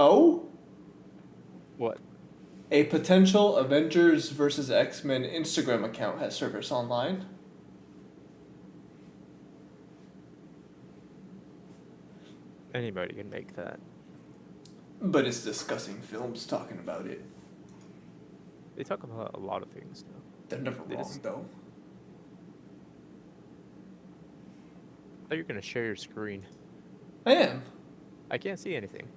Oh, What? a potential Avengers versus X-Men Instagram account has service online. Anybody can make that. But it's discussing films talking about it. They talk about a lot of things now. They're never They wrong, just, though. I thought you were gonna share your screen. I am. I can't see anything.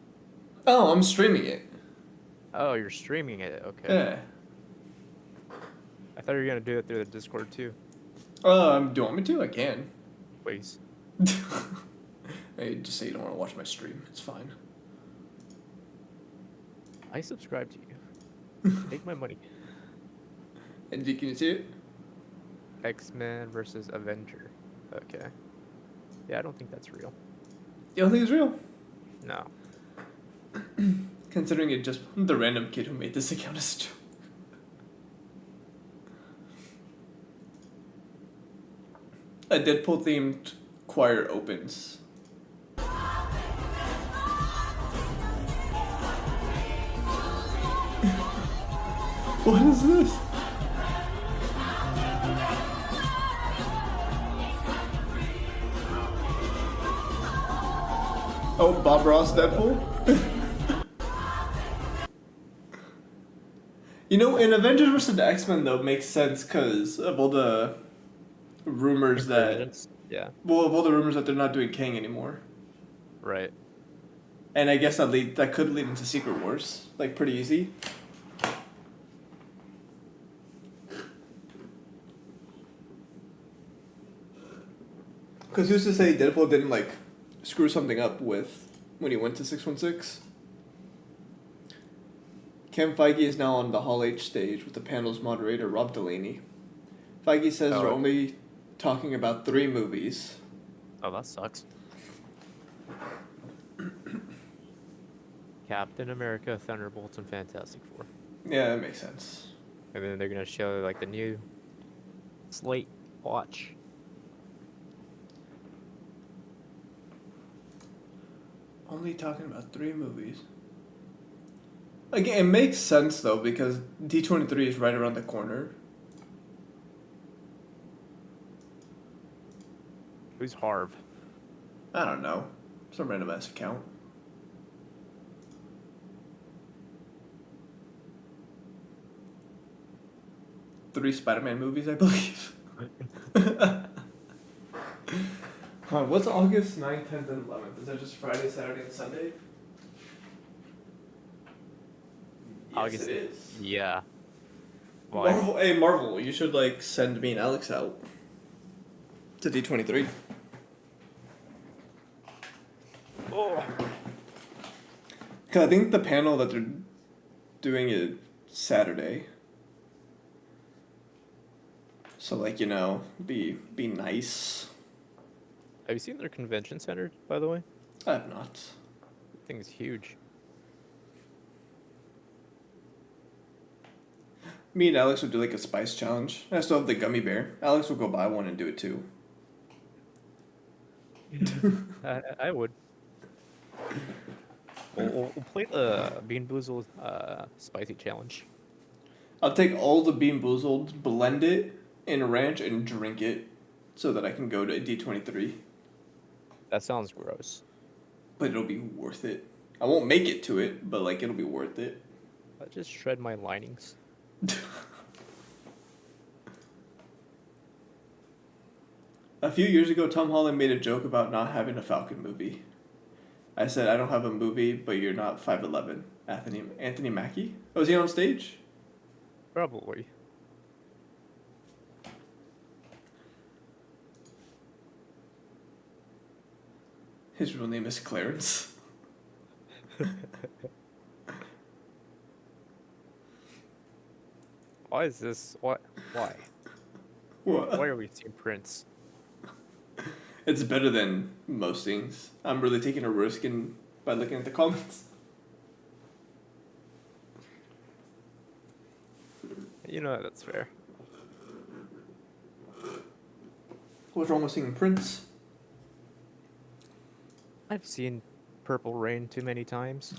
Oh, I'm streaming it. Oh, you're streaming it. Okay. Yeah. I thought you were gonna do it through the Discord too. Do you want me to? I can. Please. Hey, just say you don't want to watch my stream. It's fine. I subscribe to you. Take my money. And can you see it? X-Men versus Avenger. Okay. Yeah, I don't think that's real. You don't think it's real? No. Considering it just the random kid who made this account is a joke. A Deadpool themed choir opens. What is this? Oh, Bob Ross Deadpool? You know, in Avengers vs. the X-Men, though, makes sense because of all the rumors that... Yeah. Well, of all the rumors that they're not doing Kang anymore. Right. And I guess that could lead into Secret Wars. Like, pretty easy. Because who's to say Deadpool didn't, like, screw something up with when he went to 616? Kevin Feige is now on the Hall H stage with the panel's moderator, Rob Delaney. Feige says they're only talking about 3 movies. Oh, that sucks. Captain America, Thunderbolts, and Fantastic Four. Yeah, that makes sense. And then they're gonna show like the new slate watch. Only talking about 3 movies. Again, it makes sense though because D23 is right around the corner. Who's Harv? I don't know. Some random ass account. Three Spider-Man movies, I believe. What's August 9th, 10th, and 11th? Is that just Friday, Saturday, and Sunday? August. Yes, it is. Yeah. Why? Marvel, you should like send me and Alex out to D23. Oh. Cause I think the panel that they're doing is Saturday. So like, you know, be nice. Have you seen their convention center, by the way? I have not. The thing is huge. Me and Alex would do like a spice challenge. I still have the gummy bear. Alex will go buy one and do it too. I would. We'll play the Bean Boozled spicy challenge. I'll take all the Bean Boozled, blend it in ranch, and drink it so that I can go to D23. That sounds gross. But it'll be worth it. I won't make it to it, but like it'll be worth it. I'll just shred my linings. A few years ago, Tom Holland made a joke about not having a Falcon movie. I said, I don't have a movie, but you're not 5'11". Anthony Mackie? Oh, was he on stage? Probably. His real name is Clarence. Why is this? What? Why? What? Why are we seeing Prince? It's better than most things. I'm really taking a risk by looking at the comments. You know that's fair. What's wrong with seeing Prince? I've seen Purple Rain too many times.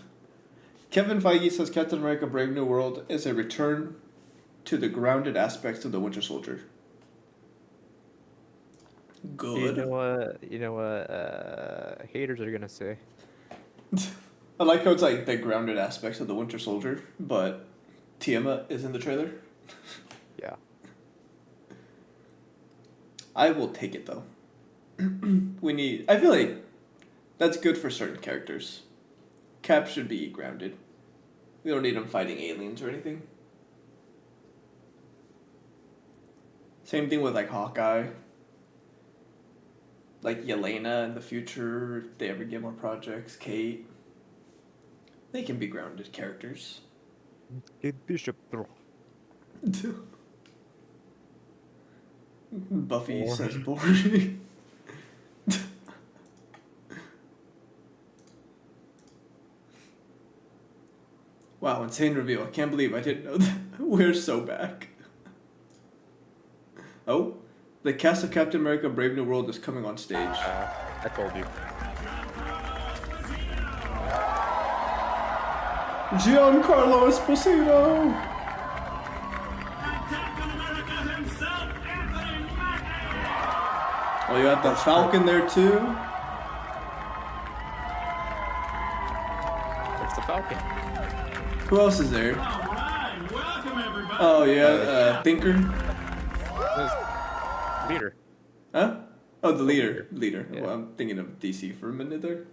Kevin Feige says Captain America: Brave New World is a return to the grounded aspects of the Winter Soldier. Good. You know what? Haters are gonna say. I like how it's like the grounded aspects of the Winter Soldier, but Tiamat is in the trailer. Yeah. I will take it though. I feel like that's good for certain characters. Cap should be grounded. We don't need him fighting aliens or anything. Same thing with like Hawkeye. Like Yelena in the future, if they ever get more projects, Kate. They can be grounded characters. Kate Bishop. Buffy Boring. says boring. Wow, insane reveal. I can't believe I didn't know that. We're so back. Oh, the cast of Captain America Brave New World is coming on stage. I told you. Giancarlo Esposito! Oh, you got the Falcon there too? It's the Falcon. Who else is there? Alright, welcome everybody. Oh, yeah, Thinker? Leader. Huh? Oh, the leader. Leader. Yeah. Well, I'm thinking of DC for a minute there.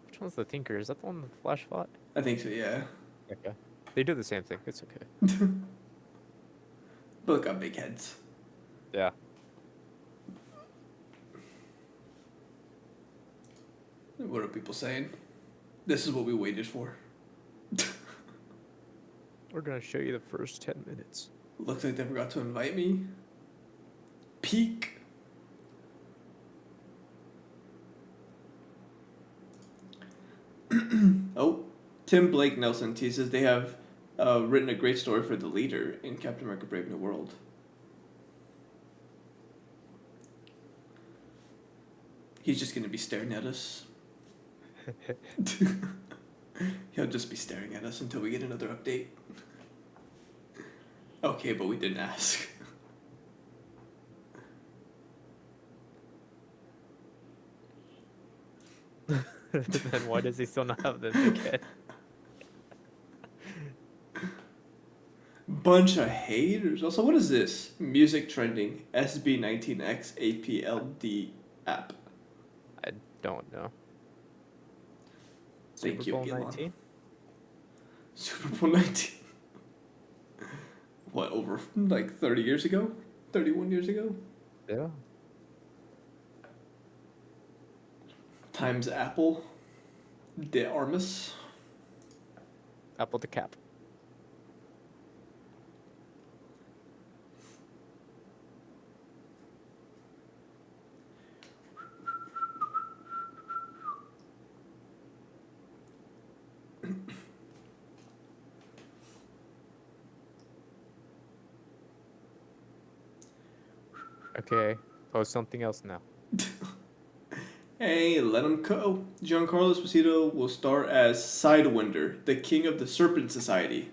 Which one's the Tinker? Is that the one the Flash fought? I think so, yeah. Okay. They do the same thing. It's okay. Both got big heads. Yeah. What are people saying? This is what we waited for. We're gonna show you the first 10 minutes. Looks like they forgot to invite me. Peak. Oh, Tim Blake Nelson teases they have written a great story for the leader in Captain America: Brave New World. He's just gonna be staring at us. He'll just be staring at us until we get another update. Okay, but we didn't ask. Then why does he still not have the big head? Bunch of haters. Also, what is this? Music trending. SB19X APLD app. I don't know. Thank Super you, Bowl Elon. 19? Super Bowl 19. What, over like 30 years ago? 31 years ago? Yeah. Times Apple. De Armas. Apple to cap. Okay, post something else now. Hey, let him go. Giancarlo Esposito will star as Sidewinder, the king of the Serpent Society.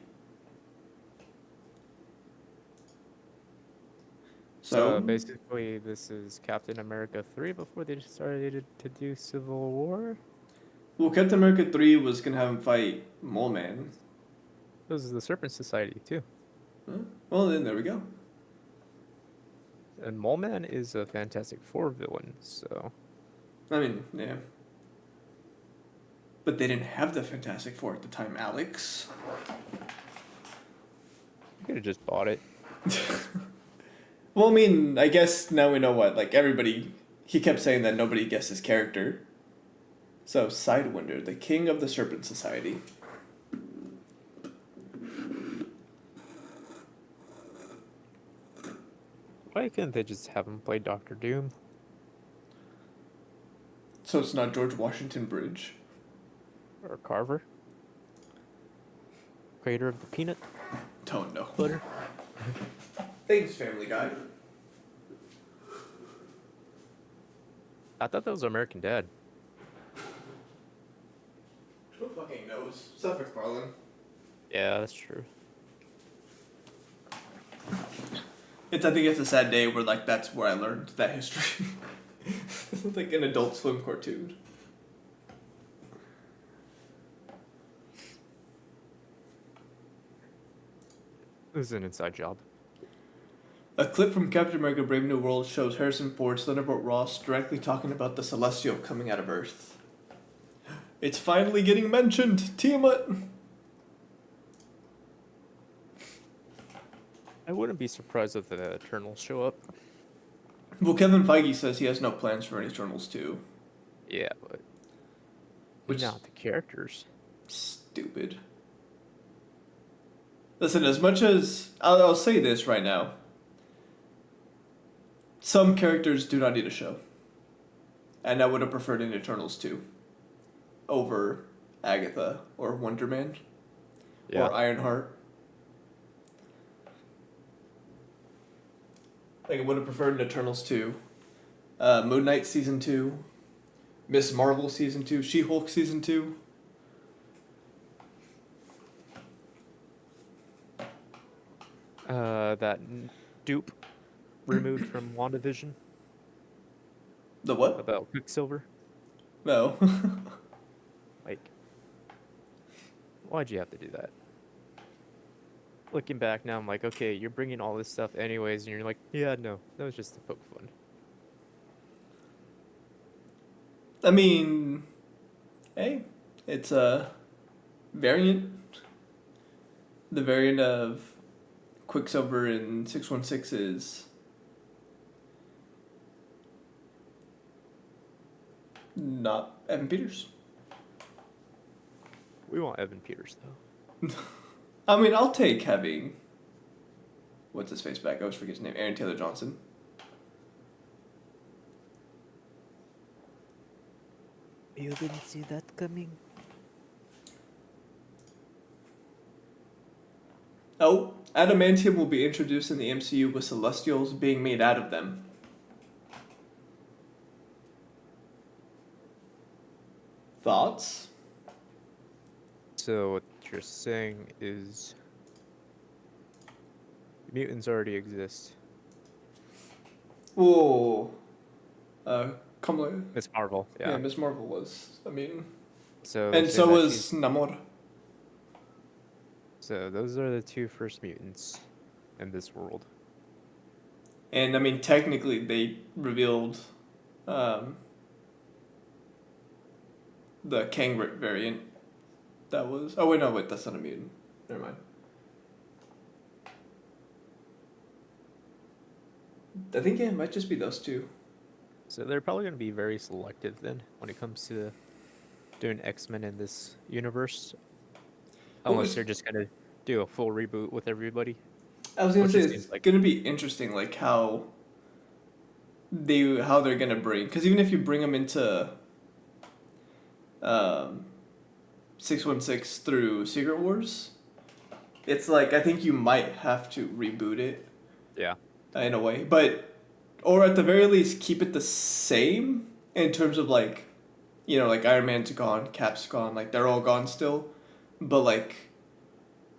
So So, basically, this is Captain America 3 before they started to do Civil War. well, Captain America 3 was going to have him fight Mole Man. This is the Serpent Society too. Huh? Well, then there we go. And Mole Man is a Fantastic Four villain, so I mean, yeah. But they didn't have the Fantastic Four at the time, Alex. you could have just bought it. Well, I mean, I guess now we know what. Like, everybody... He kept saying that nobody guessed his character. So, Sidewinder, the king of the Serpent Society. Why couldn't they just have him play Doctor Doom? So it's not George Washington Bridge. Or Carver? Creator of the peanut Don't know. butter? Thanks, Family Guy. I thought that was American Dad. Who fucking knows? Seth MacFarlane. Yeah, that's true. I think it's a sad day where like that's where I learned that history. Like an Adult Swim cartoon. This is an inside job. A clip from Captain America: Brave New World shows Harrison Ford's Thunderbolt Ross directly talking about the Celestial coming out of Earth. It's finally getting mentioned. Tiamat. I wouldn't be surprised if the Eternals show up. Well, Kevin Feige says he has no plans for an Eternals 2. Yeah, but Which not the characters. stupid. Listen, as much as I'll say this right now, some characters do not need a show, and I would have preferred an Eternals 2 over Agatha or Wonder Man or Ironheart. Like, I would have preferred an Eternals 2, Moon Knight Season 2, Miss Marvel Season 2, She-Hulk Season 2. That dupe removed from WandaVision The what? about Quicksilver. No. Like, why'd you have to do that? Looking back now, I'm like, okay, you're bringing all this stuff anyways, and you're like, yeah, no, that was just to poke fun. I mean, hey, it's a variant. The variant of Quicksilver in 616 is not Evan Peters. We want Evan Peters, though. I mean, I'll take having, what's his face back? I always forget his name. Aaron Taylor Johnson. You didn't see that coming? Oh, adamantium will be introduced in the MCU with Celestials being made out of them. Thoughts? So what you're saying is mutants already exist. Whoa. Kamala. Miss Marvel, Yeah, yeah. Miss Marvel was a mutant. So And saying so that was she's- Namor. So those are the two first mutants in this world. And I mean, technically, they revealed the Kang variant. That was. Oh, wait, no, wait, that's not a mutant. Never mind. I think it might just be those two. So they're probably going to be very selective then when it comes to doing X-Men in this universe. Well, Unless it's- they're just going to do a full reboot with everybody. I was gonna Which say it it's seems like- gonna be interesting, like how they're gonna bring, because even if you bring them into 616 through Secret Wars, it's like I think you might have to reboot it Yeah. in a way, but or at the very least keep it the same in terms of like, you know, like Iron Man's gone, Cap's gone, like they're all gone still, but like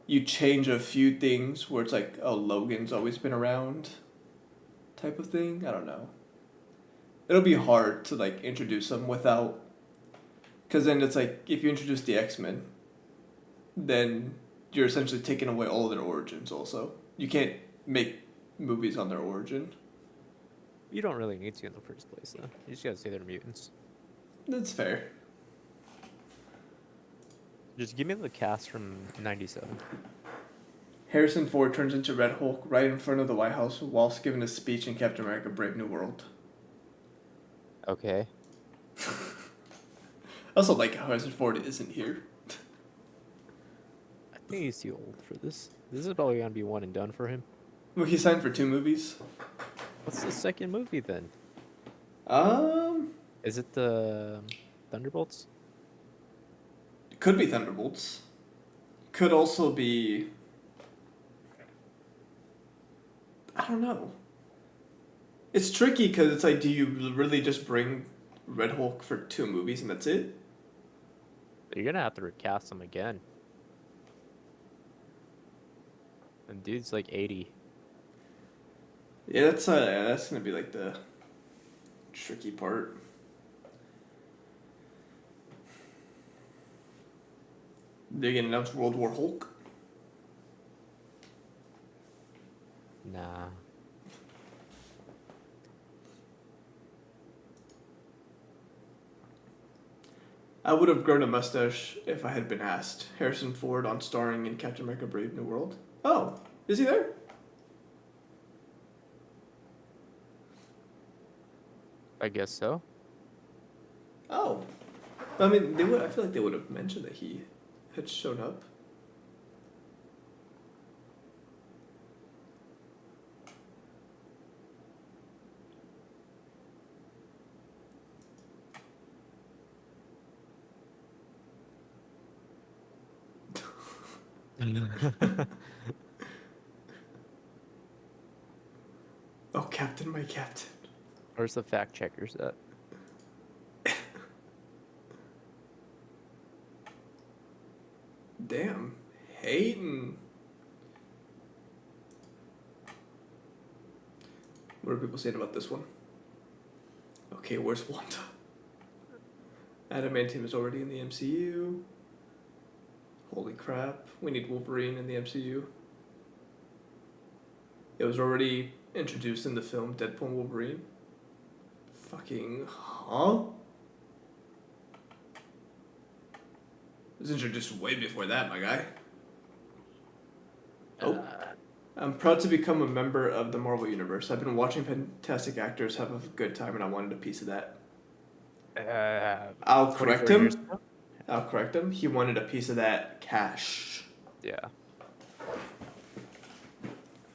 you change a few things where it's like, oh, Logan's always been around type of thing. I don't know. It'll be hard to like introduce them without, because then it's like if you introduce the X-Men, then you're essentially taking away all of their origins also. You can't make movies on their origin. You don't really need to in the first place, though. You just gotta say they're mutants. That's fair. Just give me the cast from 97. Harrison Ford turns into Red Hulk right in front of the White House whilst giving a speech in Captain America: Brave New World. Okay. I also like how Harrison Ford isn't here. I think he's too old for this. This is probably gonna be one and done for him. Well, he signed for 2 movies. What's the second movie then? Is it the Thunderbolts? It could be Thunderbolts. Could also be. I don't know. It's tricky because it's like, do you really just bring Red Hulk for 2 movies and that's it? You're gonna have to recast him again. And dude's like 80. Yeah, that's gonna be like the tricky part. They gonna announce World War Hulk. Nah. I would have grown a mustache if I had been asked. Harrison Ford on starring in Captain America: Brave New World. Oh, is he there? I guess so. Oh, I mean, they would. I feel like they would have mentioned that he had shown up. Oh, Captain, my Captain. Where's the fact checkers at? Damn, Hayden. What are people saying about this one? Okay, where's Wanda? Adamantium is already in the MCU. Holy crap, we need Wolverine in the MCU. It was already introduced in the film Deadpool and Wolverine. Fucking, huh? It was introduced way before that, my guy. Oh. I'm proud to become a member of the Marvel Universe. I've been watching fantastic actors have a good time and I wanted a piece of that. I'll correct 24 years him. ago? I'll correct him. He wanted a piece of that cash. Yeah.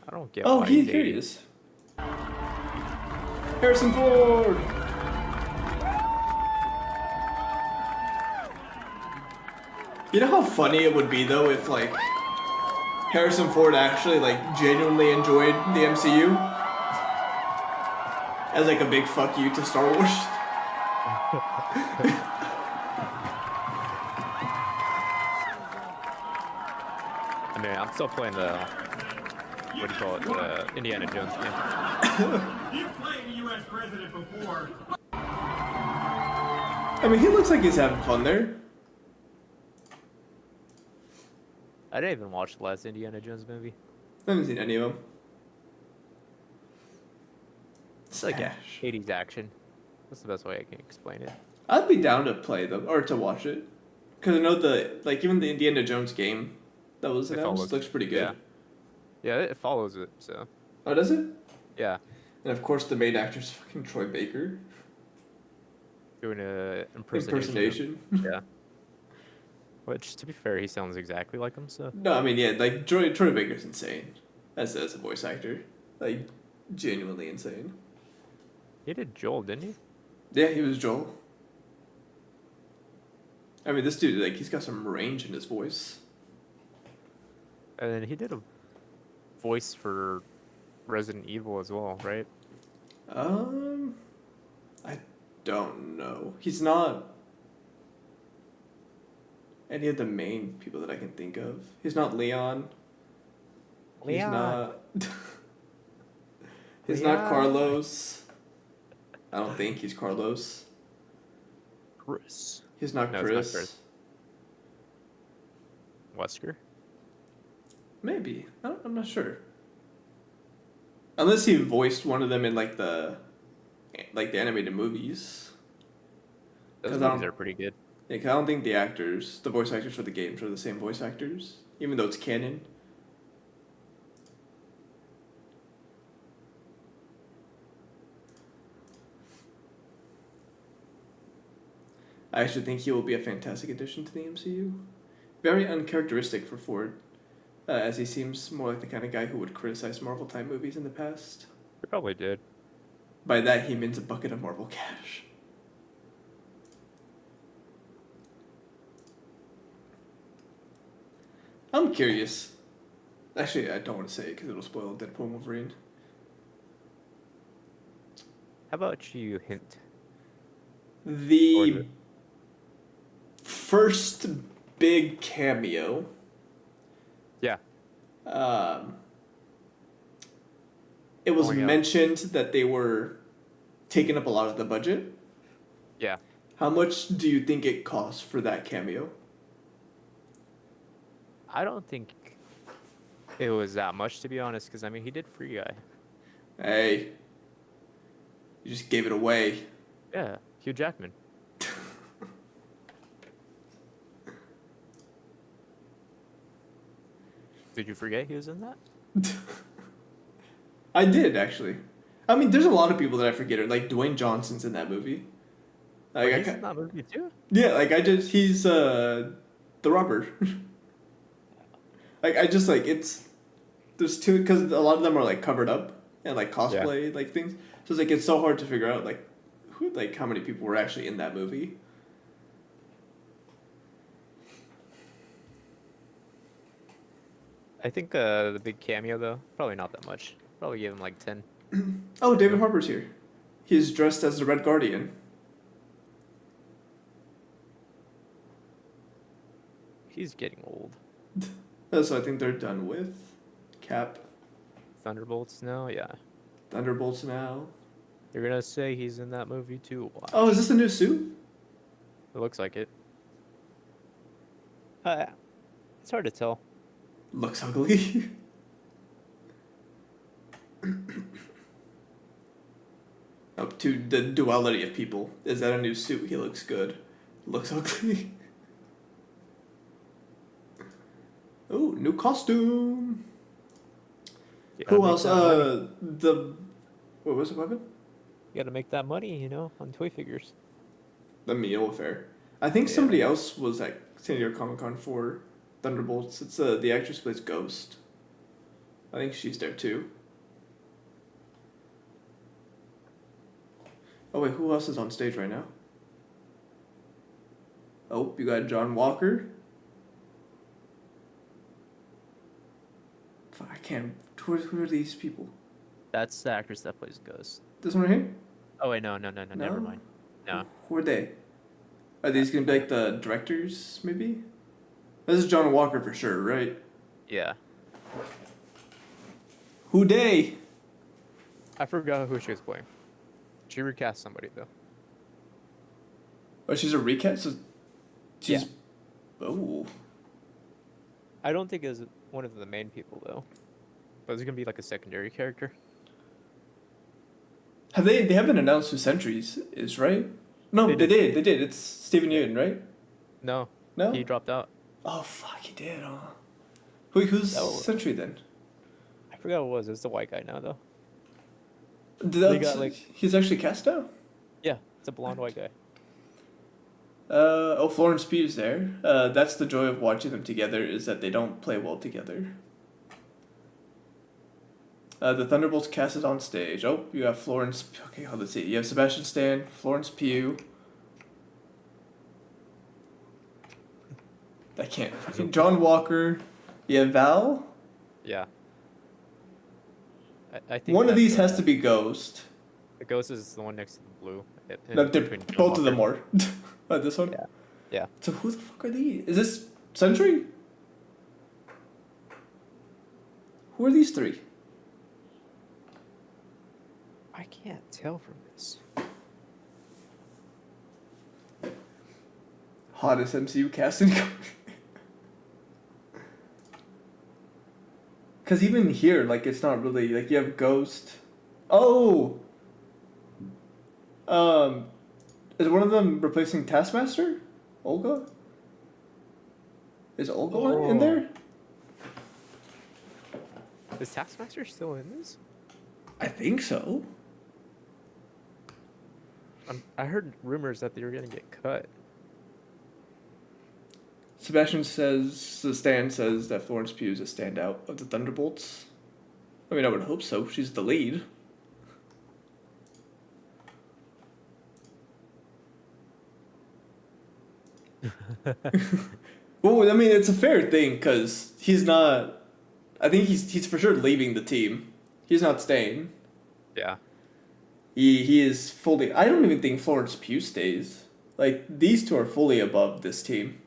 I don't get Oh, why here he's he 80. is. Harrison Ford! You know how funny it would be though if like Harrison Ford actually like genuinely enjoyed the MCU as like a big fuck you to Star Wars. I mean, I'm still playing the, what do you call it, the Indiana Jones game. You've played a U.S. president before. I mean, he looks like he's having fun there. I didn't even watch the last Indiana Jones movie. I haven't seen any of them. It's like Cash. 80s action. That's the best way I can explain it. I'd be down to play them or to watch it, because I know even the Indiana Jones game that was It announced follows. looks pretty good. Yeah, it follows it, so. Oh, does it? Yeah. And of course, the main actor's fucking Troy Baker. Doing a impersonation. Yeah. Which, to be fair, he sounds exactly like him, so. No, I mean, yeah, like Troy Baker's insane as a voice actor, like genuinely insane. He did Joel, didn't he? Yeah, he was Joel. I mean, this dude, like, he's got some range in his voice. And then he did a voice for Resident Evil as well, right? I don't know. He's not any of the main people that I can think of. He's not Leon. He's not. He's not Leon. Carlos. I don't think he's Carlos. Chris. He's not No, it's Chris. not Chris. Wesker? Maybe. I'm not sure. Unless he voiced one of them in like the animated movies. Those 'Cause I movies don't- are pretty good. Yeah, 'cause I don't think the voice actors for the games are the same voice actors, even though it's canon. I actually think he will be a fantastic addition to the MCU. Very uncharacteristic for Ford, as he seems more like the kind of guy who would criticize Marvel-type movies in the past. He probably did. By that, he means a bucket of Marvel cash. I'm curious. Actually, I don't want to say it because it'll spoil Deadpool and Wolverine. How about you hint? Or is The it- first big cameo, Yeah. it was Going out. mentioned that they were taking up a lot of the budget. Yeah. How much do you think it cost for that cameo? I don't think it was that much, to be honest, because I mean, he did Free Guy. Hey, you just gave it away. Yeah, Hugh Jackman. Did you forget he was in that? I did actually. I mean, there's a lot of people that I forget. Like Dwayne Johnson's in that movie. Like He's in that movie too? yeah, like he's the robber. Like I just like there's two because a lot of them are like covered up and like cosplay like things. So it's like it's so hard to figure out like who like how many people were actually in that movie. I think the big cameo though, probably not that much. Probably give him like 10. Oh, David Harbour's here. He's dressed as the Red Guardian. He's getting old. So I think they're done with Cap, Thunderbolts now, yeah. Thunderbolts now. You're gonna say he's in that movie too? Watch. Oh, is this a new suit? It looks like it. It's hard to tell. Looks ugly. Up to the duality of people. Is that a new suit? He looks good. Looks ugly. Oh, new costume. You Who gotta else? make that money. What was the weapon? You gotta make that money, you know, on toy figures. The meal affair. I think Yeah. somebody else was at San Diego Comic-Con for Thunderbolts. It's the actress who plays Ghost. I think she's there too. Oh wait, who else is on stage right now? Oh, you got John Walker. Fuck, I can't. Who are these people? That's the actress that plays Ghost. This one right here? Oh wait, no, never No? mind. No. Who are they? Are these gonna be like the directors, maybe? This is John Walker for sure, right? Yeah. Who they? I forgot who she was playing. She recast somebody though. Oh, she's a recast? So she's. Yeah. Oh. I don't think it's one of the main people though. But it's gonna be like a secondary character. They haven't announced who Sentries is, right? No, they did. They did. It's Steven Yeun, right? No. No? He dropped out. Oh, fuck, he did, huh? Who's That was- Sentry then? I forgot what it was. It's the white guy now though. They got, like- He's actually cast now? Yeah, it's a blonde white guy. Florence Pugh's there. That's the joy of watching them together, is that they don't play well together. The Thunderbolts cast is on stage. Oh, you have Florence. Okay, let's see. You have Sebastian Stan, Florence Pugh. I can't. Fucking John Walker. You have Val. Yeah. I think One of that's these the- has to be Ghost. The ghost is the one next to the blue. No, they're, between John both of them Walker. are. This one? Yeah. Yeah. So who the fuck are these? Is this Sentry? Who are these three? I can't tell from this. Hottest MCU casting. Because even here, like, it's not really, like, you have Ghost. Oh! Is one of them replacing Taskmaster? Olga? Is Olga in there? Is Taskmaster still in this? I think so. I heard rumors that they were gonna get cut. Sebastian says, the Stan says that Florence Pugh is a standout of the Thunderbolts. I mean, I would hope so. She's the lead. Well, I mean, it's a fair thing because he's not. I think he's for sure leaving the team. He's not staying. Yeah. He is fully. I don't even think Florence Pugh stays. Like, these two are fully above this team.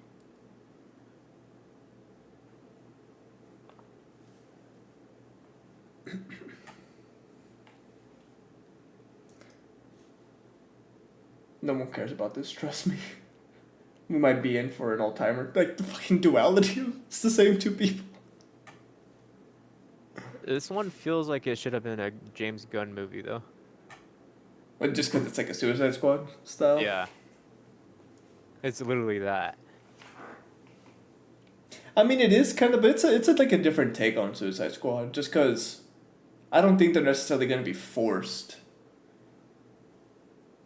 No one cares about this, trust me. We might be in for an all-timer. Like, the fucking duality. It's the same two people. This one feels like it should have been a James Gunn movie, though. Like, just because it's like a Suicide Squad style? Yeah. It's literally that. I mean, it is kind of, but it's like a different take on Suicide Squad. Just because I don't think they're necessarily going to be forced.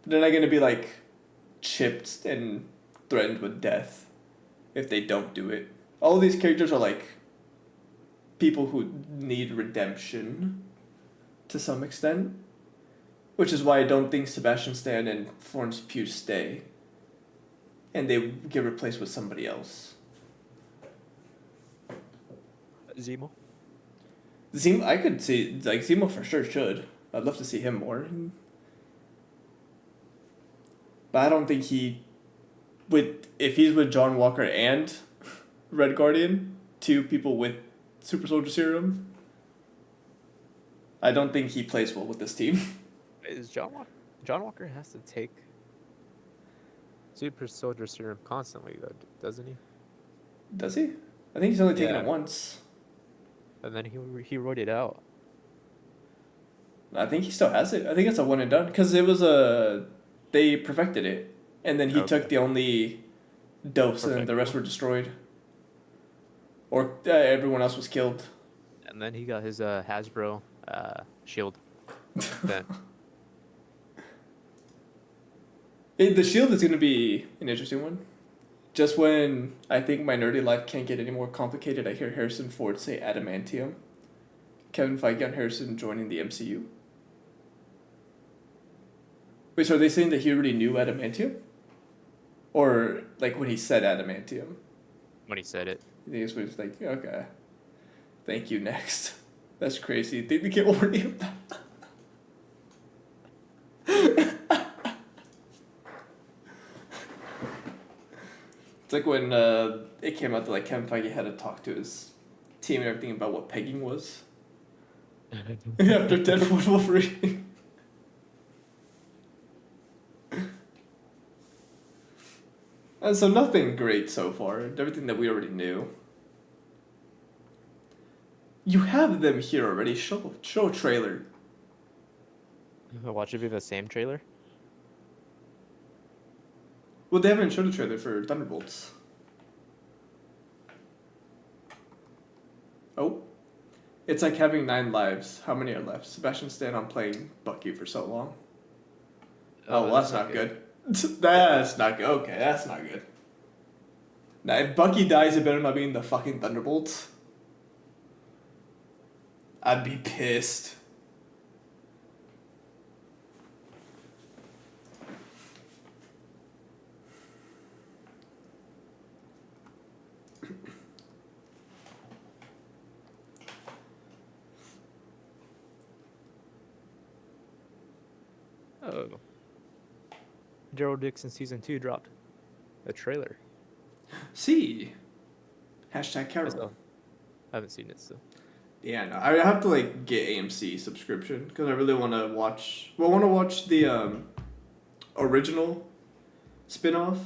They're not going to be, like, chipped and threatened with death if they don't do it. All of these characters are, like, people who need redemption to some extent. Which is why I don't think Sebastian Stan and Florence Pugh stay. And they get replaced with somebody else. Zemo? Zemo, I could see, like, Zemo for sure should. I'd love to see him more. But I don't think if he's with John Walker and Red Guardian, two people with Super Soldier Serum, I don't think he plays well with this team. Is John Walker has to take Super Soldier Serum constantly, though, doesn't he? Does he? I think he's only taken Yeah. it once. And then he wrote it out. I think he still has it. I think it's a one and done. Because it was they perfected it. And then he took the only dose and the rest were destroyed. Or everyone else was killed. And then he got his Hasbro shield. Then. The shield is going to be an interesting one. Just when I think my nerdy life can't get any more complicated, I hear Harrison Ford say adamantium. Kevin Feige and Harrison joining the MCU. Wait, so are they saying that he already knew adamantium? Or, like, when he said adamantium? When he said it. I think it was like, okay. Thank you, next. That's crazy. They became already of that. It's like when it came out that, like, Kevin Feige had to talk to his team and everything about what pegging was. After Deadpool Wolverine. And so nothing great so far. Everything that we already knew. You have them here already. Show a trailer. Watch it be the same trailer. Well, they haven't showed a trailer for Thunderbolts. Oh. It's like having 9 lives. How many are left? Sebastian Stan on playing Bucky for so long. Oh, well, that's not good. That's not good. Okay, that's not good. Now, if Bucky dies, it better not be in the fucking Thunderbolts. I'd be pissed. Oh. Gerald Dixon season 2 dropped a trailer. See. Hashtag Carol. I haven't seen it still. Yeah, no, I have to, like, get AMC subscription because I really want to watch. Well, I want to watch the original spin-off,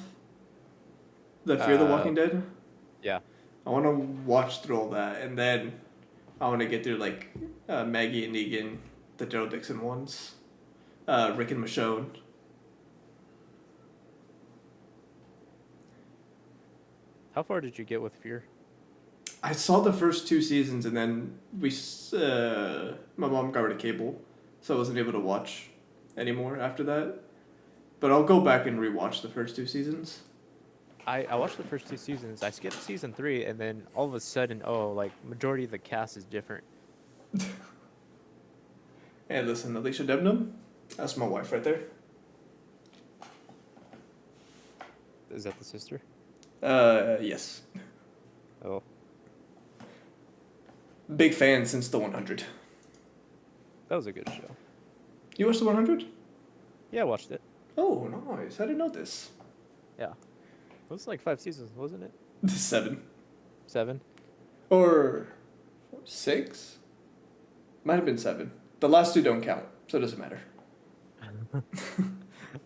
the Fear the Walking Dead. Yeah. I want to watch through all that, and then I want to get through, like, Maggie and Negan, the Gerald Dixon ones, Rick and Michonne. How far did you get with Fear? I saw the first 2 seasons, and then my mom got rid of cable, so I wasn't able to watch anymore after that. But I'll go back and rewatch the first 2 seasons. I watched the first 2 seasons. I skipped season 3, and then all of a sudden, majority of the cast is different. Hey, listen, Alicia Debnam, that's my wife right there. Is that the sister? Yes. Oh. Big fan since the 100. That was a good show. You watched the 100? Yeah, I watched it. Oh, nice. I didn't know this. Yeah. It was like 5 seasons, wasn't it? 7 7? or 6. Might have been 7. The last 2 don't count, so it doesn't matter.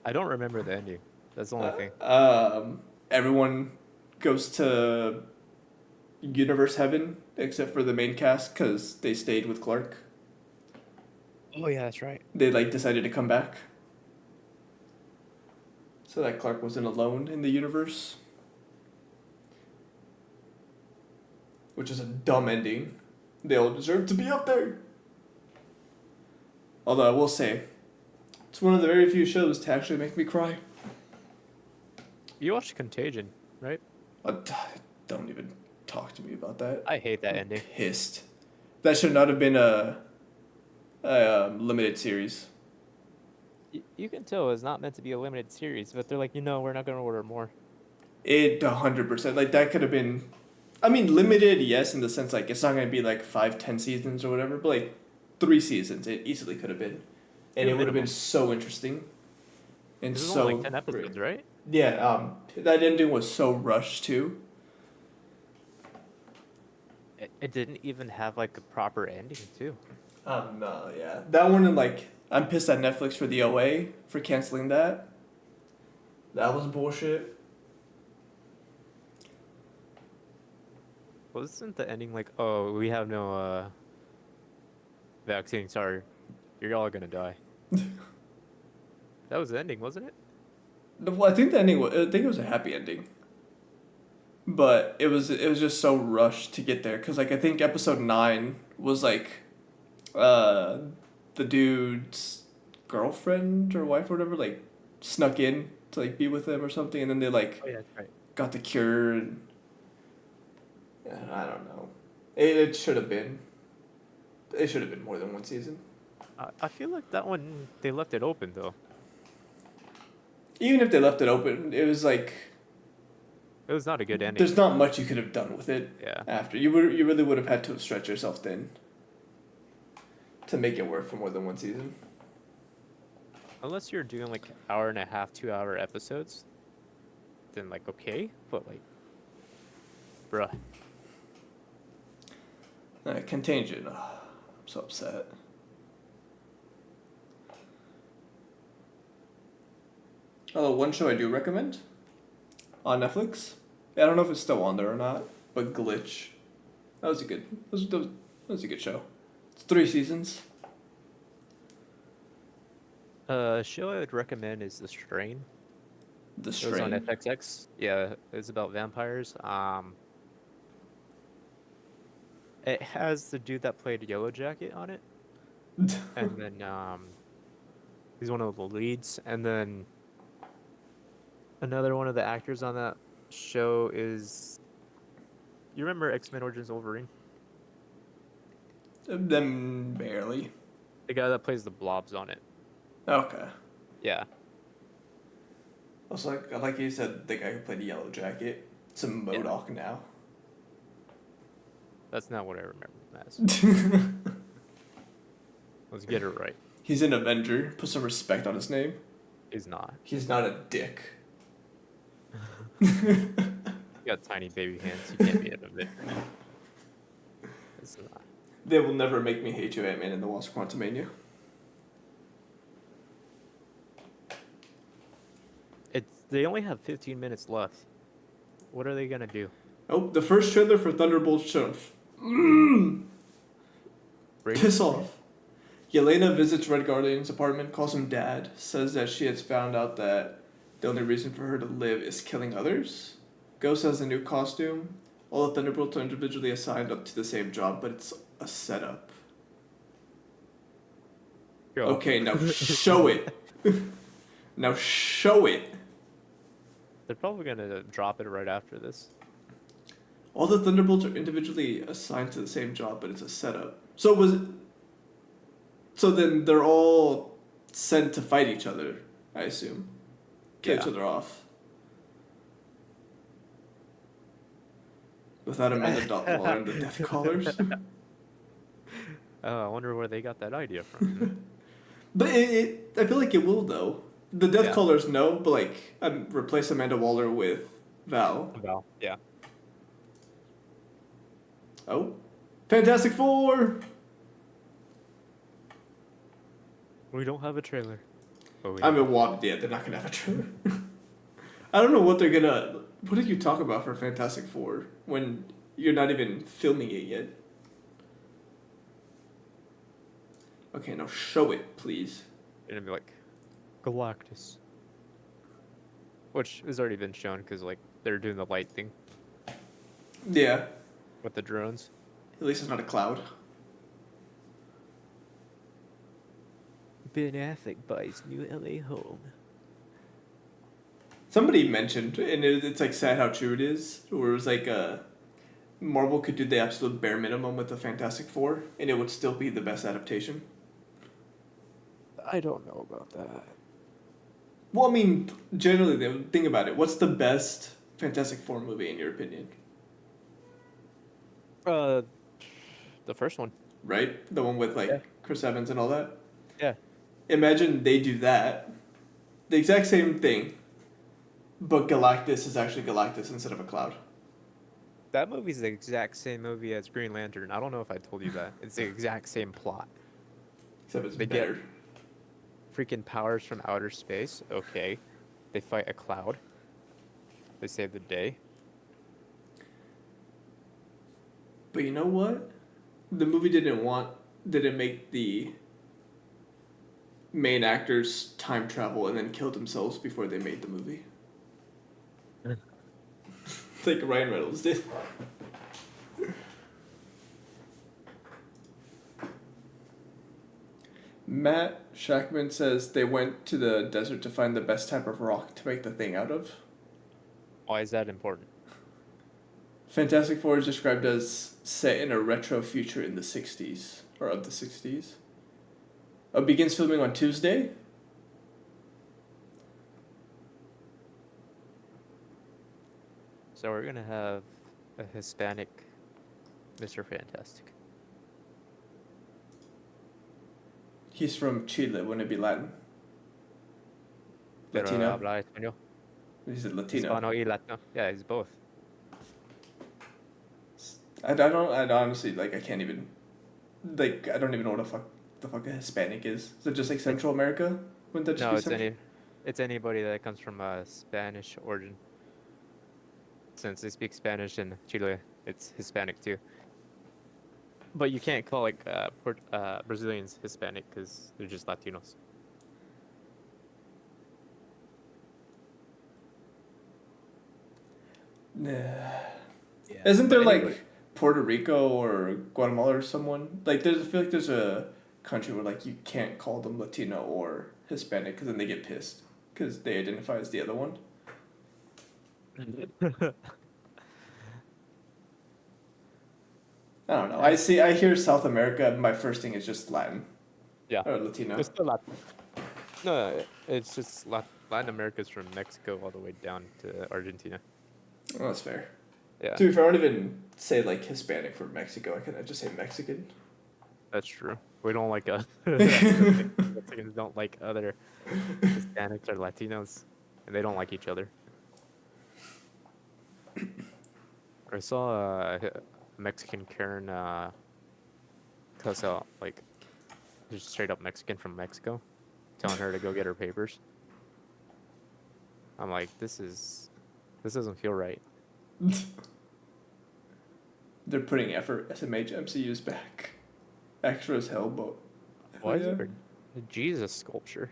I don't remember the ending. That's the only thing. Everyone goes to universe heaven except for the main cast because they stayed with Clark. Oh yeah, that's right. They like decided to come back, so that Clark wasn't alone in the universe. Which is a dumb ending. They all deserve to be up there. Although I will say, it's one of the very few shows to actually make me cry. You watched Contagion, right? Don't even talk to me about that. I hate that I'm ending. pissed. That should not have been a limited series. You can tell it's not meant to be a limited series, but they're like, we're not gonna order more. It 100%. Like, that could have been. I mean, limited, yes, in the sense, like, it's not going to be, like, 5-10 seasons or whatever, but, like, 3 seasons, it easily could have been. And it would have been so interesting. And There's so. only like 10 episodes, great. right? Yeah, that ending was so rushed, too. It didn't even have like a proper ending, too. No, yeah. That one, and, like, I'm pissed at Netflix for the OA, for canceling that. That was bullshit. Wasn't the ending like, oh, we have no vaccine, sorry, you're all gonna die? That was the ending, wasn't it? Well, I think the ending was, I think it was a happy ending. But it was just so rushed to get there, because, like, I think episode 9 was, like, the dude's girlfriend or wife or whatever, like, snuck in to, like, be with him or something, and then they, like, Oh yeah, that's right. got the cure, and I don't know. It should have been. It should have been more than 1 season. I feel like that one, they left it open, though. Even if they left it open, it was like It was not a good ending. there's not much you could have done with it. Yeah. After you really would have had to stretch yourself thin to make it work for more than 1 season. Unless you're doing like hour and a half, 2-hour episodes, then like okay, but like, bruh. Contagion. I'm so upset. Oh, one show I do recommend on Netflix. I don't know if it's still on there or not, but Glitch. That was a good. That was a good show. It's 3 seasons. Show I would recommend is The Strain. The It was on Strain. FXX. Yeah, it's about vampires. It has the dude that played Yellow Jacket on it, and then he's one of the leads, and then another one of the actors on that show is, you remember X-Men Origins Wolverine? Them barely. The guy that plays the blobs on it. Okay. Yeah. Also, like you said, the guy who played the Yellow Jacket. It's a MODOK now. That's not what I remember him as. Let's get it right. He's an Avenger. Put some respect on his name. He's not. He's not a dick. You got tiny baby hands. You can't be an Avenger. It's not. They will never make me hate you, Ant-Man and the Wasp: Quantumania. They only have 15 minutes left. What are they gonna do? Oh, the first trailer for Thunderbolts shown. Piss off. Yelena visits Red Guardian's apartment, calls him dad, says that she has found out that the only reason for her to live is killing others. Ghost has a new costume. All the Thunderbolts are individually assigned up to the same job, but it's a setup. Go. Okay, now show it. Now show it. They're probably gonna drop it right after this. All the Thunderbolts are individually assigned to the same job, but it's a setup. So then they're all sent to fight each other, I assume. Kill each Yeah. other off. Without Amanda Waller and the Death Callers. Oh, I wonder where they got that idea from. But I feel like it will, though. The Death Yeah. Callers, no, but like replace Amanda Waller with Val. Val. Yeah. Oh, Fantastic Four. We don't have a trailer. Oh, I mean, yeah, they're not gonna have a trailer. I don't know what they're gonna. What did you talk about for Fantastic Four when you're not even filming it yet? Okay, now show it, please. It'll be like Galactus, which has already been shown because like they're doing the light thing Yeah, with the drones. at least it's not a cloud. Ben Affleck buys new LA home. Somebody mentioned, and it's like sad how true it is, where it was like Marvel could do the absolute bare minimum with the Fantastic Four, and it would still be the best adaptation. I don't know about that. Well, I mean, generally, think about it. What's the best Fantastic Four movie in your opinion? The first one. Right, the one with like Yeah. Chris Evans and all that. Yeah. Imagine they do that, the exact same thing, but Galactus is actually Galactus instead of a cloud. That movie's the exact same movie as Green Lantern. I don't know if I told you that. It's the exact same plot. Except it's They get- better. Freaking powers from outer space. Okay. They fight a cloud. They save the day. But you know what? The movie didn't make the main actors time travel and then kill themselves before they made the movie. Like Ryan Reynolds did. Matt Shackman says they went to the desert to find the best type of rock to make the thing out of. Why is that important? Fantastic Four is described as set in a retro future in the 60s, or of the 60s. Begins filming on Tuesday. So we're gonna have a Hispanic Mr. Fantastic. He's from Chile, wouldn't it be Latin? Pero Latino? habla español. He's a Latino. Hispano y Latino. Yeah, he's both. I honestly, like, I can't even, like, I don't even know what the fuck a Hispanic is. Is it just like Central America? Wouldn't that just No, be it's Central? it's anybody that comes from Spanish origin. Since they speak Spanish in Chile, it's Hispanic too. But you can't call like Brazilians Hispanic because they're just Latinos. Nah. Yeah. Isn't there But like anyway, Puerto Rico I feel like there's a country where like you can't call them Latino or Hispanic because then they get pissed because they identify as the other one. I don't know. I hear South America. My first thing is just Latin yeah, or Latino. it's the Latin. No, it's just Latin America's from Mexico all the way down to Argentina. Oh, that's fair. Yeah, Dude, if I don't even say like Hispanic for Mexico, I can just say Mexican. that's true. We don't like Mexicans don't like other Hispanics or Latinos, and they don't like each other. I saw a Mexican Karen cuss out like just straight up Mexican from Mexico, telling her to go get her papers. I'm like, this doesn't feel right. They're putting effort. SMH MCU's back. Extra as hell, but Why is yeah. there a Jesus sculpture?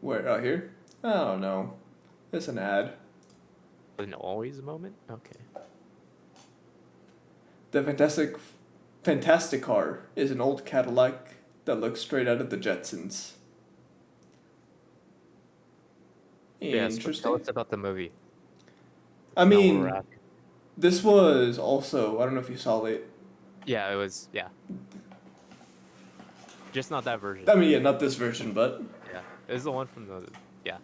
Where? Out here? I don't know. It's an ad. An always moment? Okay. The Fantastic car is an old Cadillac that looks straight out of the Jetsons. Yeah, so Interesting. tell us about the movie. I Not what mean, we're asking. this was also, I don't know if you saw it. Yeah, it was, yeah. Just not that version. I mean, yeah, not this version, but Yeah, it was the one from the, yeah.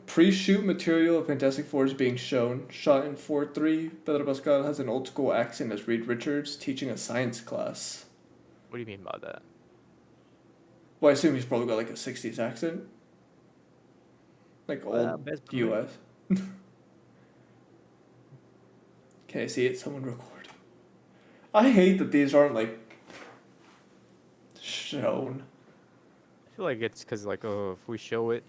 pre-shoot material of Fantastic Four is being shown. Shot in 4:3, Pedro Pascal has an old school accent as Reed Richards teaching a science class. What do you mean by that? Well, I assume he's probably got like a '60s accent, like old best believe. U.S. Okay, I see it. Someone record. I hate that these aren't like shown. I feel like it's because like, oh, if we show it,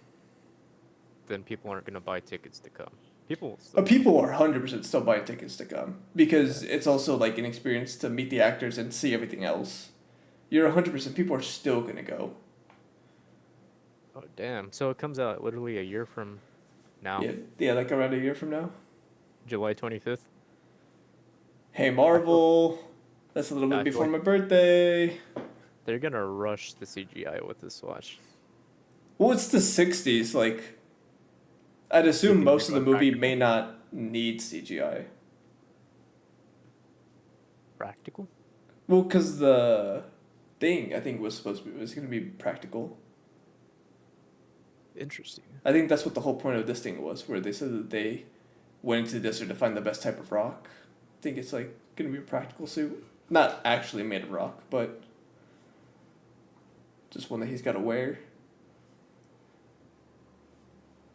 then people aren't gonna buy tickets to come. People will still. People are 100% still buying tickets to come because it's also like an experience to meet the actors and see everything else. You're 100%. People are still gonna go. Oh damn! So it comes out literally a year from now, Yeah, like around a year from now. July 25th. Hey Marvel, that's a little I bit feel before like- my birthday. They're gonna rush the CGI with this watch. Well, it's the '60s. Like, I'd assume think most they're of the going movie practical? may not need CGI. Practical? Well, because the thing I think was gonna be practical. Interesting. I think that's what the whole point of this thing was, where they said that they went into the desert to find the best type of rock. I think it's like gonna be a practical suit, not actually made of rock, but just one that he's got to wear.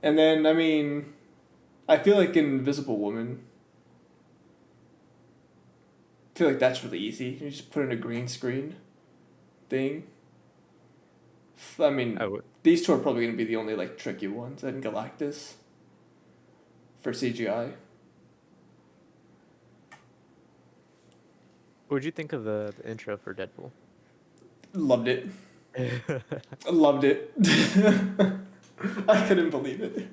And then I mean, I feel like Invisible Woman. I feel like that's really easy. You just put in a green screen thing. I mean, I would. these two are probably going to be the only like tricky ones. And Galactus for CGI. What would you think of the intro for Deadpool? Loved it. Loved it. I couldn't believe it.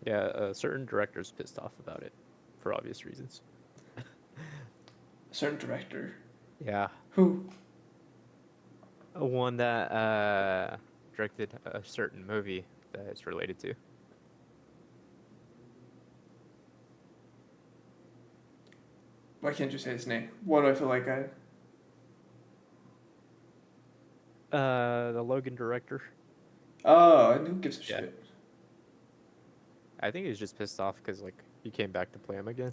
Yeah, a certain director's pissed off about it, for obvious reasons. A certain director. Yeah, Who? one that directed a certain movie that it's related to. Why can't you say his name? Why do I feel like I... The Logan director. Oh, and who gives a Yeah. shit? I think he's just pissed off because like he came back to play him again.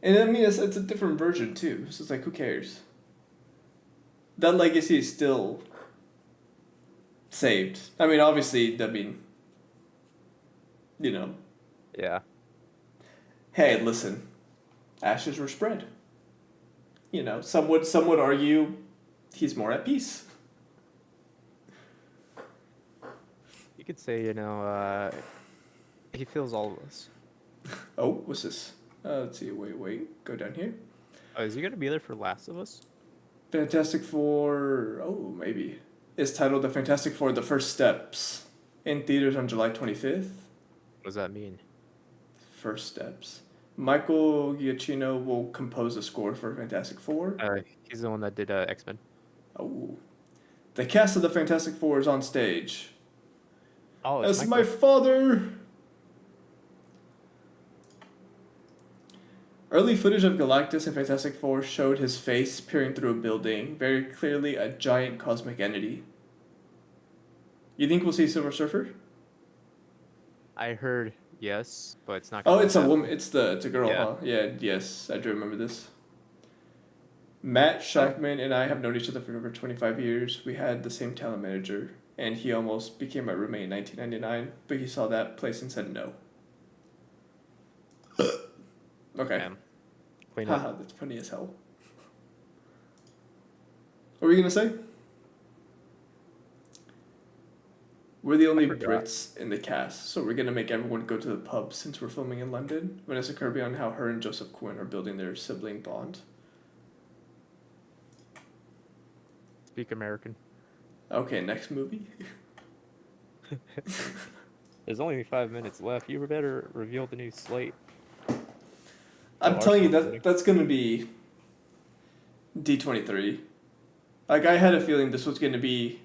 And I mean, it's a different version too. So it's like, who cares? That legacy is still saved. I mean, obviously, you know, Yeah. hey, listen, ashes were spread. You know, some would argue he's more at peace. You could say, he feels all of us. Oh, what's this? Let's see. Wait. Go down here. Oh, is he gonna be there for Last of Us? Fantastic Four. Oh, maybe. It's titled The Fantastic Four: The First Steps. In theaters on July 25th. What does that mean? First Steps. Michael Giacchino will compose the score for Fantastic Four. He's the one that did X-Men. Oh. The cast of the Fantastic Four is on stage. Oh, it's As Michael. my father. Early footage of Galactus and Fantastic Four showed his face peering through a building, very clearly a giant cosmic entity. You think we'll see Silver Surfer? I heard yes, but it's not. Oh, gonna it's a happen. woman. It's a girl, Yeah. huh? Yeah. Yes, I do remember this. Matt Shackman and I have known each other for over 25 years. We had the same talent manager, and he almost became my roommate in 1999, but he saw that place and said no. Okay. Damn. Clean up. Haha, that's funny as hell. What were you gonna say? We're the only forgot. Brits in the cast, so we're gonna make everyone go to the pub since we're filming in London. Vanessa Kirby on how her and Joseph Quinn are building their sibling bond. Speak American. Okay, next movie. There's only 5 minutes left. You better reveal the new slate. I'm Oh, telling you Arsenal that's gonna be D23. Like I had a feeling this was gonna be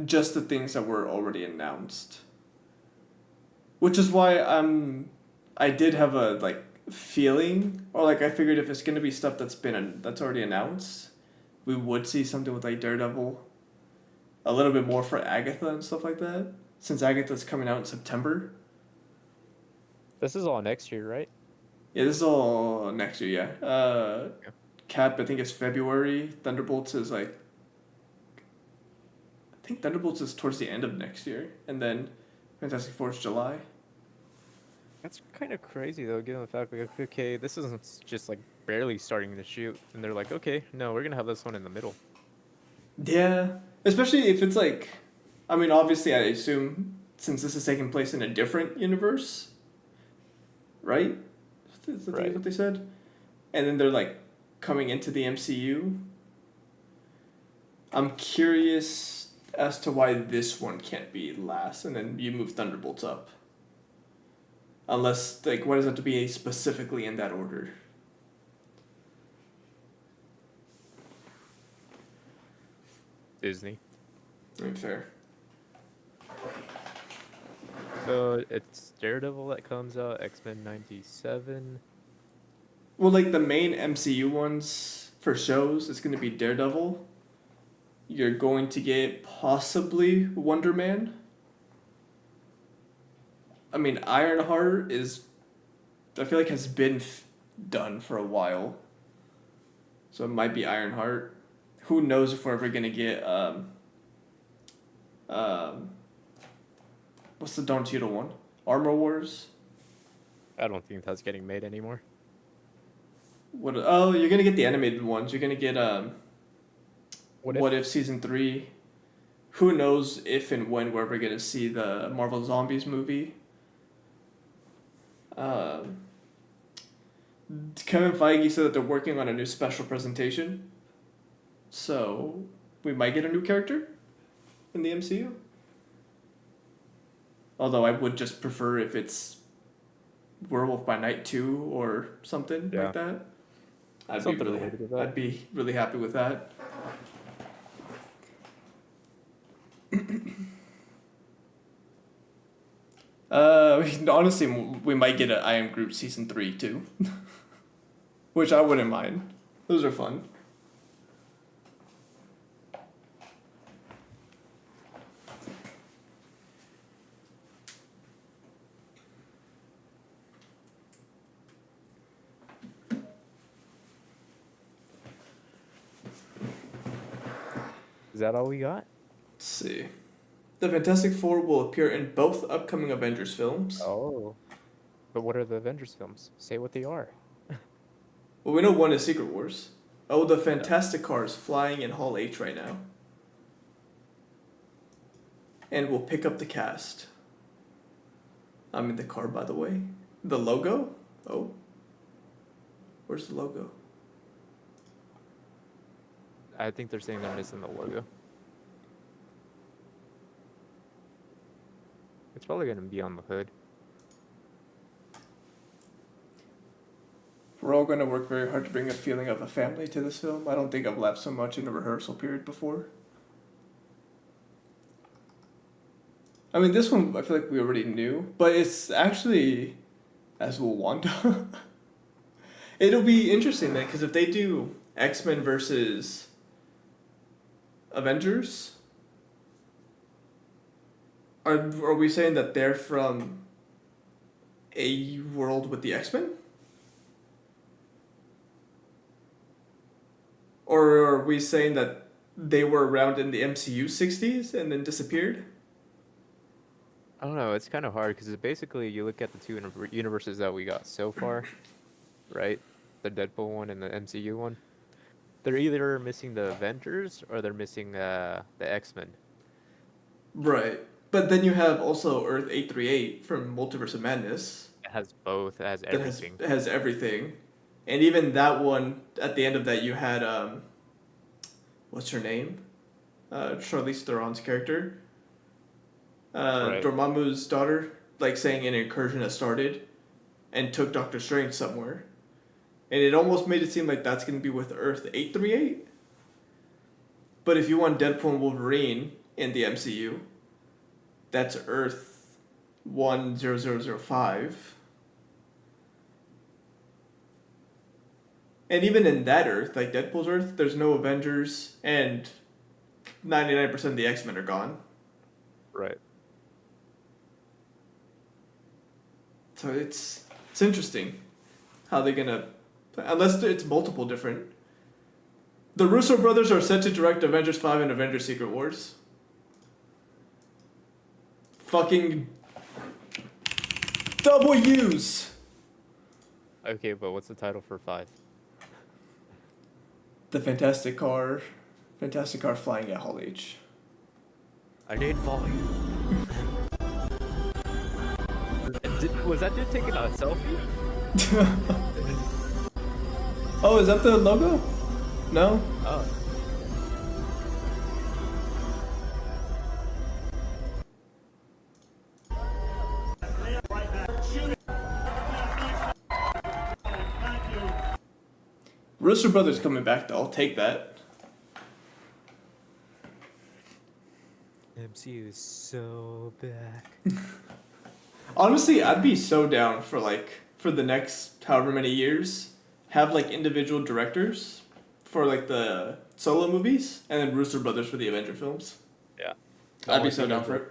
just the things that were already announced. Which is why I did have a like feeling, or like I figured if it's gonna be stuff that's already announced, we would see something with like Daredevil, a little bit more for Agatha and stuff like that. Since Agatha's coming out in September. This is all next year, right? Yeah, this is all next year. Yeah. Yeah. Cap, I think it's February. Thunderbolts is like. I think Thunderbolts is towards the end of next year, and then Fantastic Four is July. That's kind of crazy though, given the fact like okay, this isn't just like barely starting to shoot, and they're like, okay, no, we're gonna have this one in the middle. Yeah, especially if it's like, I mean, obviously, I assume since this is taking place in a different universe, right? I think Right. is what they said, and then they're like coming into the MCU. I'm curious as to why this one can't be last, and then you move Thunderbolts up. Unless, like, why does it have to be specifically in that order? Disney. I mean, fair. So it's Daredevil that comes out, X-Men 97. Well, like, the main MCU ones for shows, it's going to be Daredevil. You're going to get possibly Wonder Man. I mean, Ironheart is, I feel like, has been done for a while. So it might be Ironheart. Who knows if we're ever gonna get um, what's the Don Cheadle one? Armor Wars. I don't think that's getting made anymore. What? Oh, you're gonna get the animated ones. You're gonna get What If season 3. Who knows if and when we're ever gonna see the Marvel Zombies movie. Kevin Feige said that they're working on a new special presentation. So we might get a new character in the MCU. Although I would just prefer if it's Werewolf by Night 2 or something Yeah. like that. Something related to that. I'd be really happy with that. Honestly, we might get a I Am Groot season 3 too, which I wouldn't mind. Those are fun. Is that all we got? Let's see. The Fantastic Four will appear in both upcoming Avengers films. Oh. But what are the Avengers films? Say what they are. Well, we know one is Secret Wars. Oh, the Fantastic Car is flying in Hall H right now. And we'll pick up the cast. I'm in the car, by the way. The logo? Oh. Where's the logo? I think they're saying they're missing the logo. It's probably gonna be on the hood. We're all going to work very hard to bring a feeling of a family to this film. I don't think I've laughed so much in the rehearsal period before. I mean, this one I feel like we already knew, but it's actually as will Wanda. It'll be interesting then, because if they do X-Men versus Avengers, are we saying that they're from a world with the X-Men? Or are we saying that they were around in the MCU 60s and then disappeared? I don't know. It's kind of hard because basically you look at the two universes that we got so far, right? The Deadpool one and the MCU one. They're either missing the Avengers or they're missing the X-Men. Right. But then you have also Earth 838 from Multiverse of Madness. It has both. It has That everything. has everything. And even that one, at the end of that, you had, what's her name? Charlize Theron's character. Right. Dormammu's daughter, like saying an incursion has started and took Doctor Strange somewhere. And it almost made it seem like that's going to be with Earth 838. But if you want Deadpool and Wolverine in the MCU, that's Earth 10005. And even in that Earth, like Deadpool's Earth, there's no Avengers and 99% of the X-Men are gone. Right. So it's interesting. How they gonna, unless it's multiple different. The Russo brothers are set to direct Avengers 5 and Avengers Secret Wars. Fucking W's. Okay, but what's the title for 5? The Fantastic Car flying at Hall H. I need volume. Was that dude taking a selfie? Oh, is that the logo? No? Oh. Russo brothers coming back though. I'll take that. MCU is so back. Honestly, I'd be so down for the next however many years, have like individual directors for like the solo movies, and then Russo brothers for the Avenger films. Yeah. I'd be so down for it.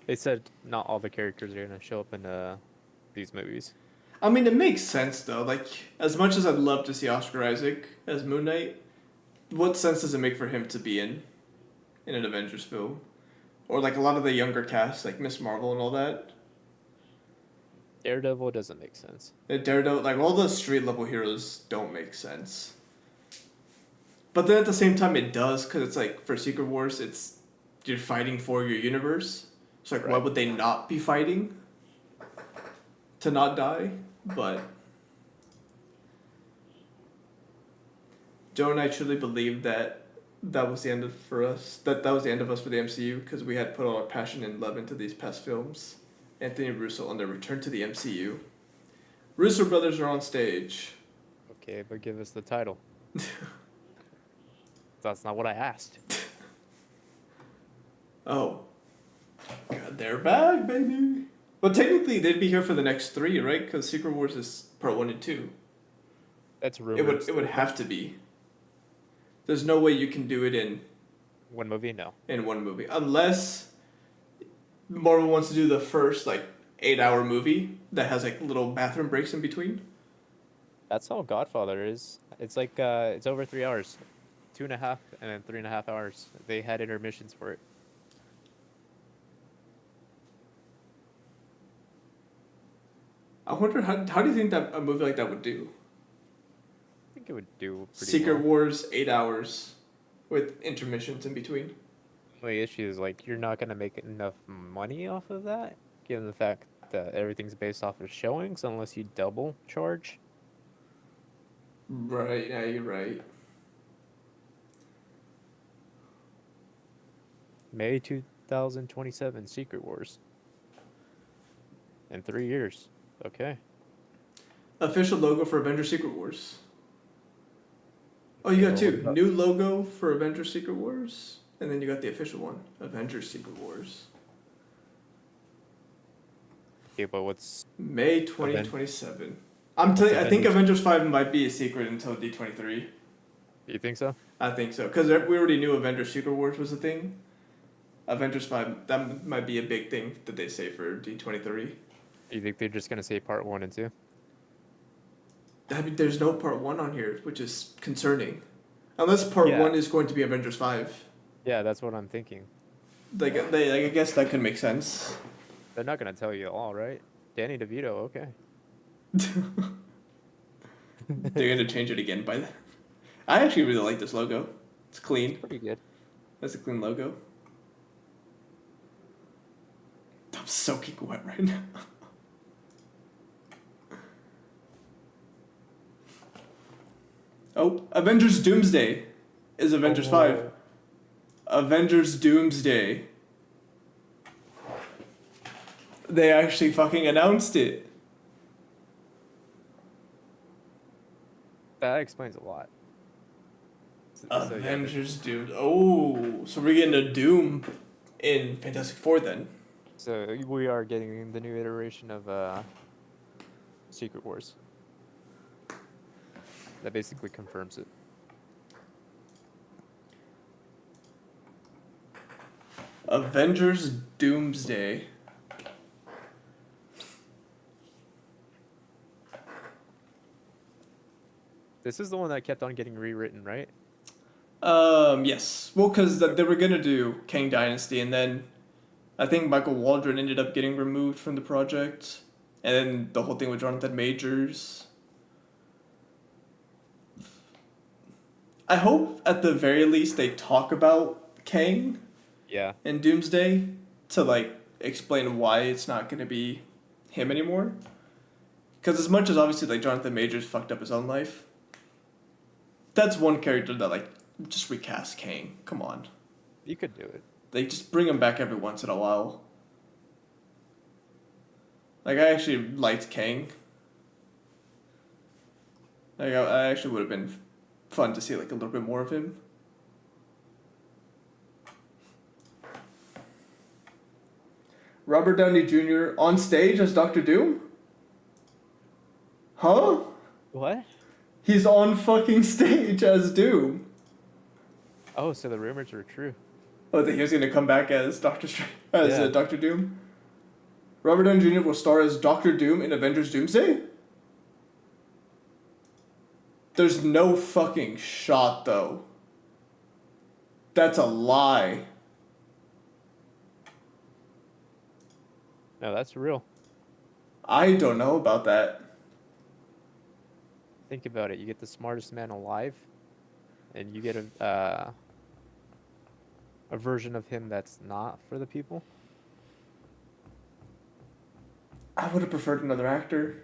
They said not all the characters are gonna show up in these movies. I mean, it makes sense though. Like, as much as I'd love to see Oscar Isaac as Moon Knight, what sense does it make for him to be in an Avengers film, or like a lot of the younger cast, like Miss Marvel and all that? Daredevil doesn't make sense. Daredevil, like all the street level heroes don't make sense. But then at the same time, it does, because it's like for Secret Wars, it's you're fighting for your universe. So like, why Right. would they not be fighting to not die? But Joe and I truly believe that was the end of for us. That was the end of us for the MCU, because we had put all our passion and love into these past films. Anthony Russo on their return to the MCU. Russo brothers are on stage. Okay, but give us the title. That's not what I asked. Oh. God, they're back, baby. Well, technically, they'd be here for the next 3, right? Because Secret Wars is part 1 and 2. That's rumors. It would have to be. There's no way you can do it in One movie, no. one movie, unless Marvel wants to do the first 8-hour movie that has little bathroom breaks in between. That's all Godfather is. It's like it's over 3 hours, 2.5 and then 3.5 hours. They had intermissions for it. I wonder how do you think that a movie like that would do? I think it would do pretty Secret well. Wars 8 hours with intermissions in between. The issue is you're not gonna make enough money off of that, given the fact that everything's based off of showings, unless you double charge. Right, yeah, you're right. May 2027, Secret Wars. In 3 years. Okay. Official logo for Avengers Secret Wars. Oh, you got Yeah, two. what about- New logo for Avengers Secret Wars, and then you got the official one, Avengers Secret Wars. Okay, but what's May 2027. I'm telling you, I think Avengers 5 might be a secret until D23. you think so? I think so, because we already knew Avengers Secret Wars was a thing. Avengers 5, that might be a big thing that they say for D23. You think they're just gonna say part 1 and 2? I mean, there's no part 1 on here, which is concerning. Unless part Yeah. 1 is going to be Avengers 5. Yeah, that's what I'm thinking. I guess that could make sense. They're not gonna tell you all, right? Danny DeVito, okay. They're gonna change it again by then. I actually really like this logo. It's clean. Pretty good. That's a clean logo. I'm soaking wet right now. Oh, Avengers Doomsday is Avengers 5. Avengers Doomsday. They actually fucking announced it. That explains a lot. Yeah, Avengers Doom. Oh, so we're getting a Doom in Fantastic Four then. so we are getting the new iteration of Secret Wars. That basically confirms it. Avengers Doomsday. This is the one that kept on getting rewritten, right? Yes. Well, because they were gonna do Kang Dynasty, and then I think Michael Waldron ended up getting removed from the project, and then the whole thing with Jonathan Majors. I hope at the very least they talk about Kang Yeah. and Doomsday to like explain why it's not gonna be him anymore. Because as much as obviously like Jonathan Majors fucked up his own life, that's one character that like just recast Kang. Come on, You could do it. they just bring him back every once in a while. Like I actually liked Kang. Like I actually would have been fun to see like a little bit more of him. Robert Downey Jr. on stage as Doctor Doom? Huh? What? He's on fucking stage as Doom. Oh, so the rumors were true. Oh, that he was gonna come back as Yeah. Doctor Doom. Robert Downey Jr. will star as Doctor Doom in Avengers Doomsday? There's no fucking shot though. That's a lie. No, that's real. I don't know about that. Think about it. You get the smartest man alive, and you get a version of him that's not for the people. I would have preferred another actor.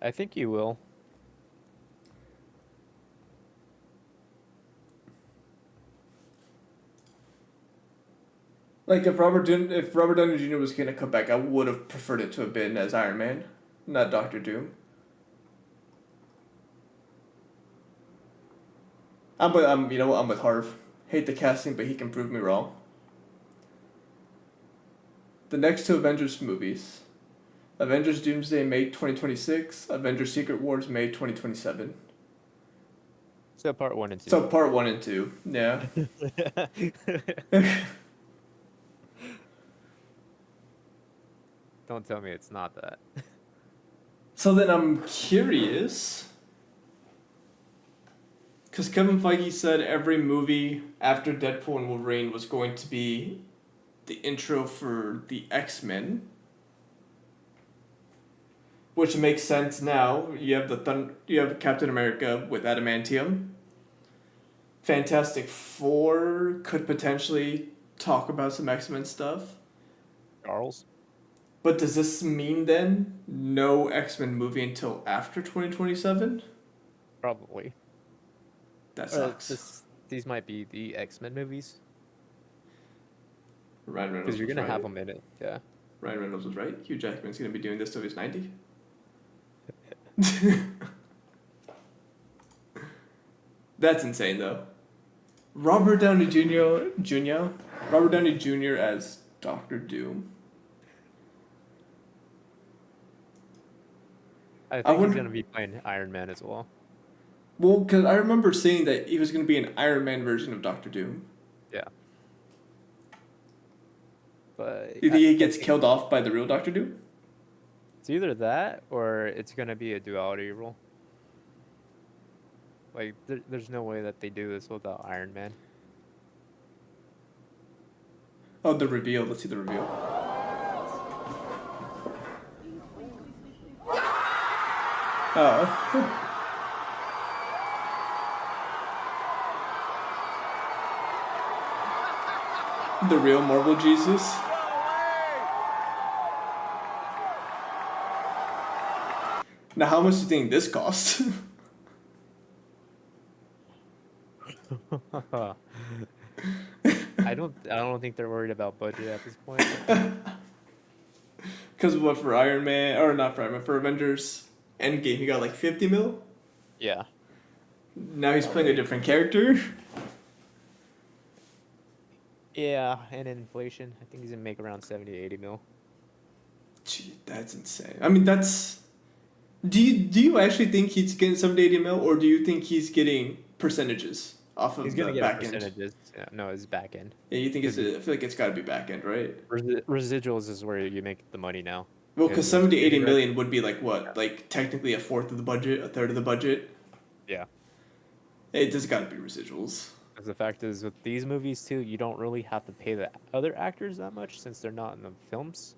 I think you will. Like if Robert Downey Jr. was gonna come back, I would have preferred it to have been as Iron Man, not Doctor Doom. I'm with Harv. Hate the casting, but he can prove me wrong. The next two Avengers movies. Avengers Doomsday May 2026, Avengers Secret Wars May 2027. So part 1 and 2. So part 1 and 2. Yeah. Don't tell me it's not that. So then I'm curious, because Kevin Feige said every movie after Deadpool and Wolverine was going to be the intro for the X-Men, which makes sense now. You have you have Captain America with adamantium. Fantastic Four could potentially talk about some X-Men stuff. Charles? But does this mean then no X-Men movie until after 2027? Probably. That sucks. These might be the X-Men movies. Ryan Reynolds Because you're was going to have right. them in it, yeah. Ryan Reynolds was right. Hugh Jackman's going to be doing this till he's 90. That's insane though. Robert Downey Jr. Robert Downey Jr. as Doctor Doom. I I think he's wonder- going to be playing Iron Man as well. Well, because I remember seeing that he was going to be an Iron Man version of Doctor Doom. Yeah. But Do you think he gets killed off by the real Doctor Doom? it's either that or it's going to be a duality role. Like, there's no way that they do this without Iron Man. Oh, the reveal. Let's see the reveal. Oh. The real Marvel Jesus. Now, how much do you think this cost? I don't think they're worried about budget at this point. Because what, for Iron Man, or not for Iron Man, for Avengers Endgame, he got like 50 mil. Yeah. Now he's playing a different character. Yeah, and inflation. I think he's gonna make around 70 to 80 mil. Gee, that's insane. I mean, that's. Do you actually think he's getting 70, 80 mil, or do you think he's getting percentages off of He's the gonna get back end? percentages. Yeah, no, it's back end. Yeah, you think it's? I feel like it's got to be back end, right? Residuals is where you make the money now. Well, Yeah, because it's 70, 80 pretty right. million would be like what? Like technically a fourth of the budget, a third of the budget. Yeah. It just got to be residuals. 'Cause the fact is, with these movies too, you don't really have to pay the other actors that much since they're not in the films,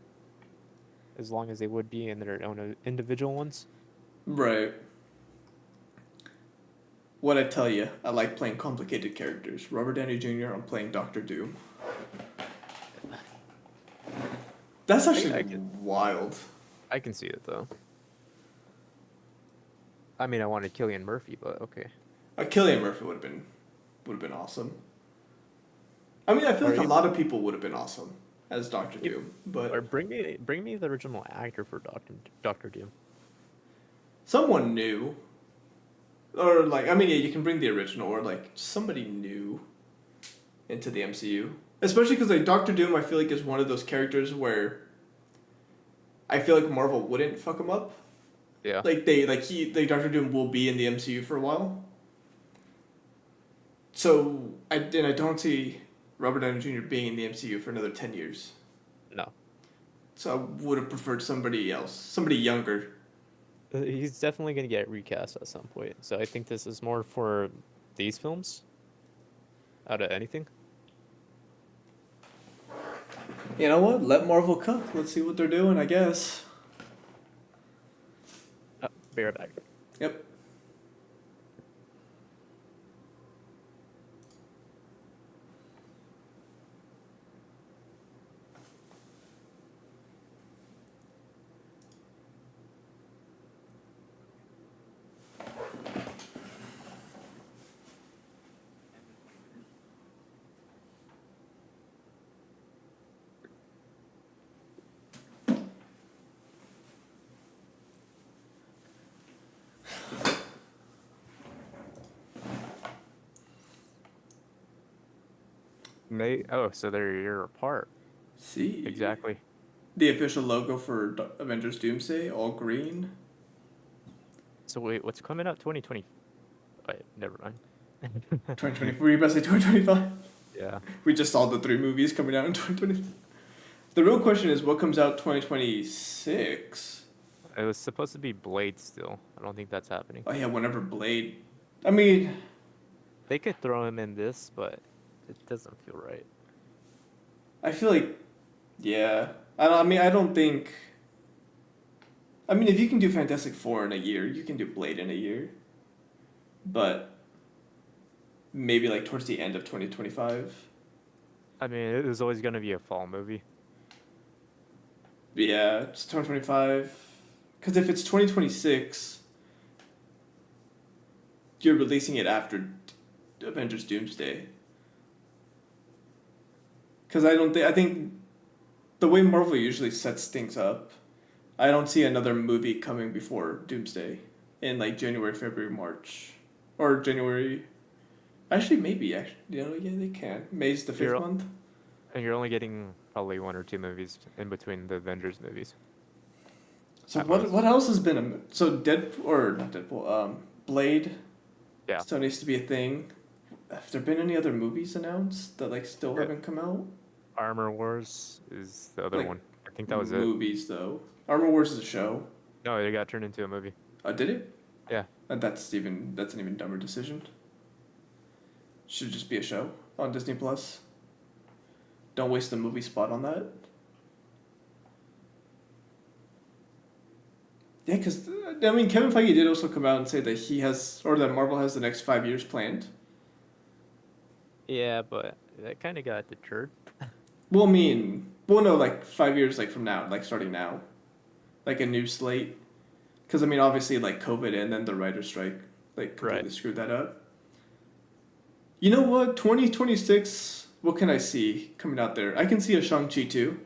as long as they would be in their own individual ones. Right. What I tell you, I like playing complicated characters. Robert Downey Jr. I'm playing Doctor Doom. That's actually I can- wild. I can see it though. I mean, I wanted Cillian Murphy, but okay. Cillian Murphy would have been awesome. I mean, I feel Or like a even- lot of people would have been awesome as Doctor Yep. Doom, but Or bring me the original actor for Doctor Doom. someone new, or like I mean, yeah, you can bring the original, or like somebody new into the MCU. Especially because like Doctor Doom, I feel like is one of those characters where I feel like Marvel wouldn't fuck him up. Yeah. Like Doctor Doom will be in the MCU for a while. So I don't see Robert Downey Jr. being in the MCU for another 10 years. No. So I would have preferred somebody else, somebody younger. He's definitely gonna get recast at some point. So I think this is more for these films. Out of anything. You know what? Let Marvel cook. Let's see what they're doing, I guess. Be right back. Yep. So they're a year apart. See. Exactly. The official logo for Avengers Doomsday, all green. So wait, what's coming out 2020? Wait, never mind. 2020. Were you about to say 2025? Yeah. We just saw the 3 movies coming out in 2020. The real question is what comes out 2026? It was supposed to be Blade still. I don't think that's happening. Oh yeah, whenever Blade. I mean, They could throw him in this, but it doesn't feel right. I feel like, yeah. I don't think. I mean, if you can do Fantastic Four in a year, you can do Blade in a year. But maybe like towards the end of 2025. I mean, it was always gonna be a fall movie. Yeah, it's 2025. Because if it's 2026, you're releasing it after Avengers Doomsday. Because I think the way Marvel usually sets things up, I don't see another movie coming before Doomsday in like January, February, March. Or January. Actually, maybe. Yeah, they can. May's the 5th You're- month. And you're only getting probably 1 or 2 movies in between the Avengers movies. So At what most. what else has been so Deadpool or not Deadpool? Blade. Yeah. Still needs to be a thing. Have there been any other movies announced that like still Yeah. haven't come out? Armor Wars is the other Like, one. I think that was it. Movies though. Armor Wars is a show. No, it got turned into a movie. Did it? Yeah. That's an even dumber decision. Should just be a show on Disney Plus. Don't waste a movie spot on that. Yeah, because I mean, Kevin Feige did also come out and say that he has, or that Marvel has the next 5 years planned. Yeah, but that kind of got deterred. Well, no, like 5 years, like from now, like starting now, like a new slate. Because I mean, obviously, like COVID and then the writer's strike, like completely Right. screwed that up. You know what? 2026. What can I see coming out there? I can see a Shang-Chi 2.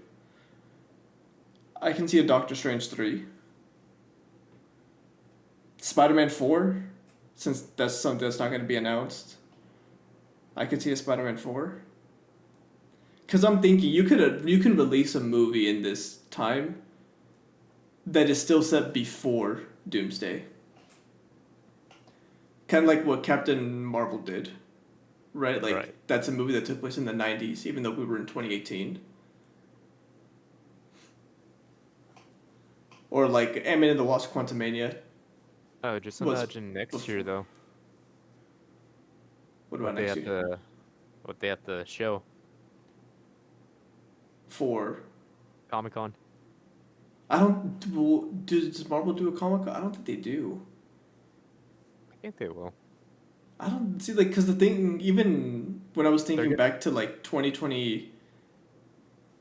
I can see a Doctor Strange 3. Spider-Man 4, since that's something that's not going to be announced. I could see a Spider-Man 4. Because I'm thinking you can release a movie in this time that is still set before Doomsday. Kind of like what Captain Marvel did. Right? Like, Right. that's a movie that took place in the 90s, even though we were in 2018. or like Ant-Man and the Wasp: Quantumania. Oh, just Was imagine next year though. What What about they next have year? to, what they have to show. For Comic Con. I don't does Marvel do a Comic Con? I don't think they do. I think they will. I don't see like because the thing even when I was They're thinking good. back to like 2020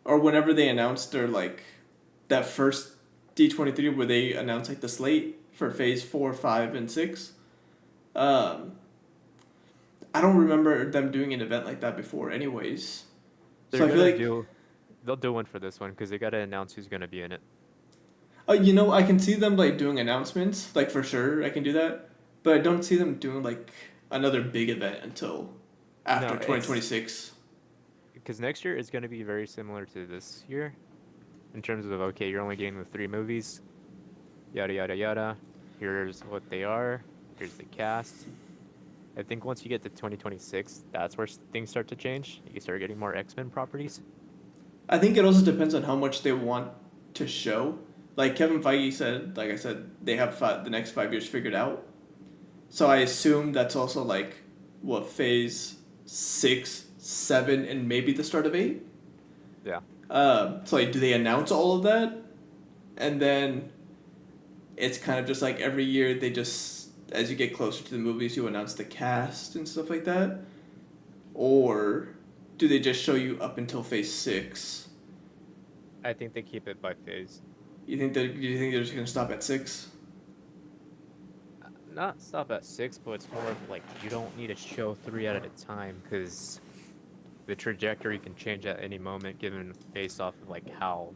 or whenever they announced their like that first D23 where they announced like the slate for phase 4, 5, and 6. Um, I don't remember them doing an event like that before anyways. So They're I feel gonna like do. They'll do one for this one because they gotta announce who's gonna be in it. I can see them like doing announcements, like for sure I can do that, but I don't see them doing like another big event until after No, it's 2026. because next year is gonna be very similar to this year in terms of okay, you're only getting the 3 movies, yada yada yada. Here's what they are. Here's the cast. I think once you get to 2026, that's where things start to change. You start getting more X-Men properties. I think it also depends on how much they want to show. Like Kevin Feige said, like I said, they have the next 5 years figured out. So I assume that's also like what phase 6, 7, and maybe the start of 8. Yeah. So like, do they announce all of that, and then it's kind of just like every year they just as you get closer to the movies you announce the cast and stuff like that, or do they just show you up until phase 6? I think they keep it by phase. You think they're just gonna stop at 6? Not stop at 6, but it's more of like you don't need to show 3 at a time because the trajectory can change at any moment given based off of like how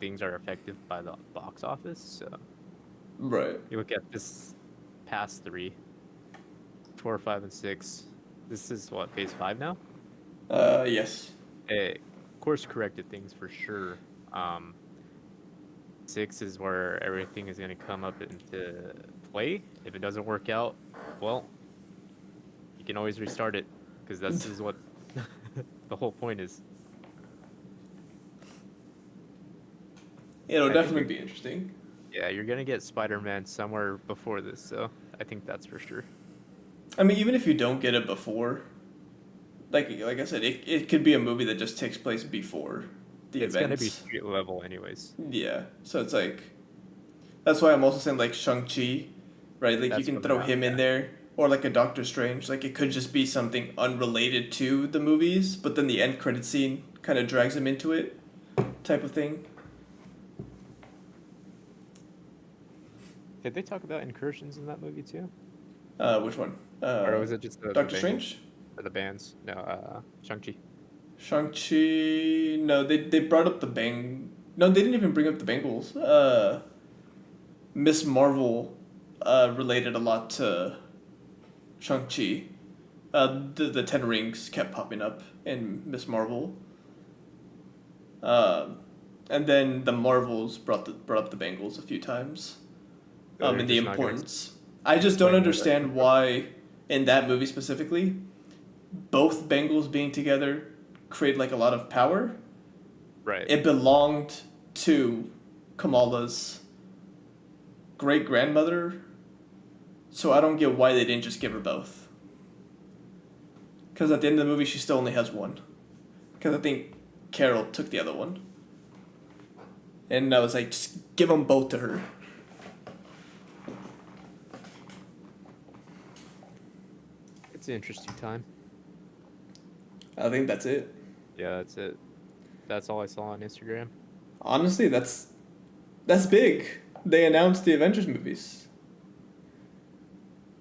things are affected by the box office. So Right. you look at this past 3, 4, 5, and 6. This is what, phase 5 now? Yes. It course corrected things for sure. 6 is where everything is going to come up into play. If it doesn't work out, well, you can always restart it because this is what the whole point is. It'll I think definitely be interesting. yeah, you're gonna get Spider-Man somewhere before this, so I think that's for sure. I mean, even if you don't get it before, like I said, it could be a movie that just takes place before the It's gonna be events. street level anyways. Yeah. So it's like that's why I'm also saying like Shang-Chi, right? Like you That's can what throw I'm him in yeah. there or like a Doctor Strange. Like it could just be something unrelated to the movies, but then the end credit scene kind of drags him into it, type of thing. Did they talk about incursions in that movie too? Which one? Or was it just the Doctor Bengals Strange? or the bands? No, Shang-Chi. Shang-Chi. No, they brought up the Bang. No, they didn't even bring up the Bengals. Miss Marvel related a lot to Shang-Chi. The Ten Rings kept popping up in Miss Marvel. Um, and then the Marvels brought up the Bengals a few times. So they're And the just not gonna importance. I just don't explain where that came understand from. why in that movie specifically, both Bengals being together create like a lot of power. Right. It belonged to Kamala's great grandmother, so I don't get why they didn't just give her both. Because at the end of the movie, she still only has one. Because I think Carol took the other one. And I was like, just give them both to her. It's an interesting time. I think that's it. Yeah, that's it. That's all I saw on Instagram. Honestly, that's big. They announced the Avengers movies.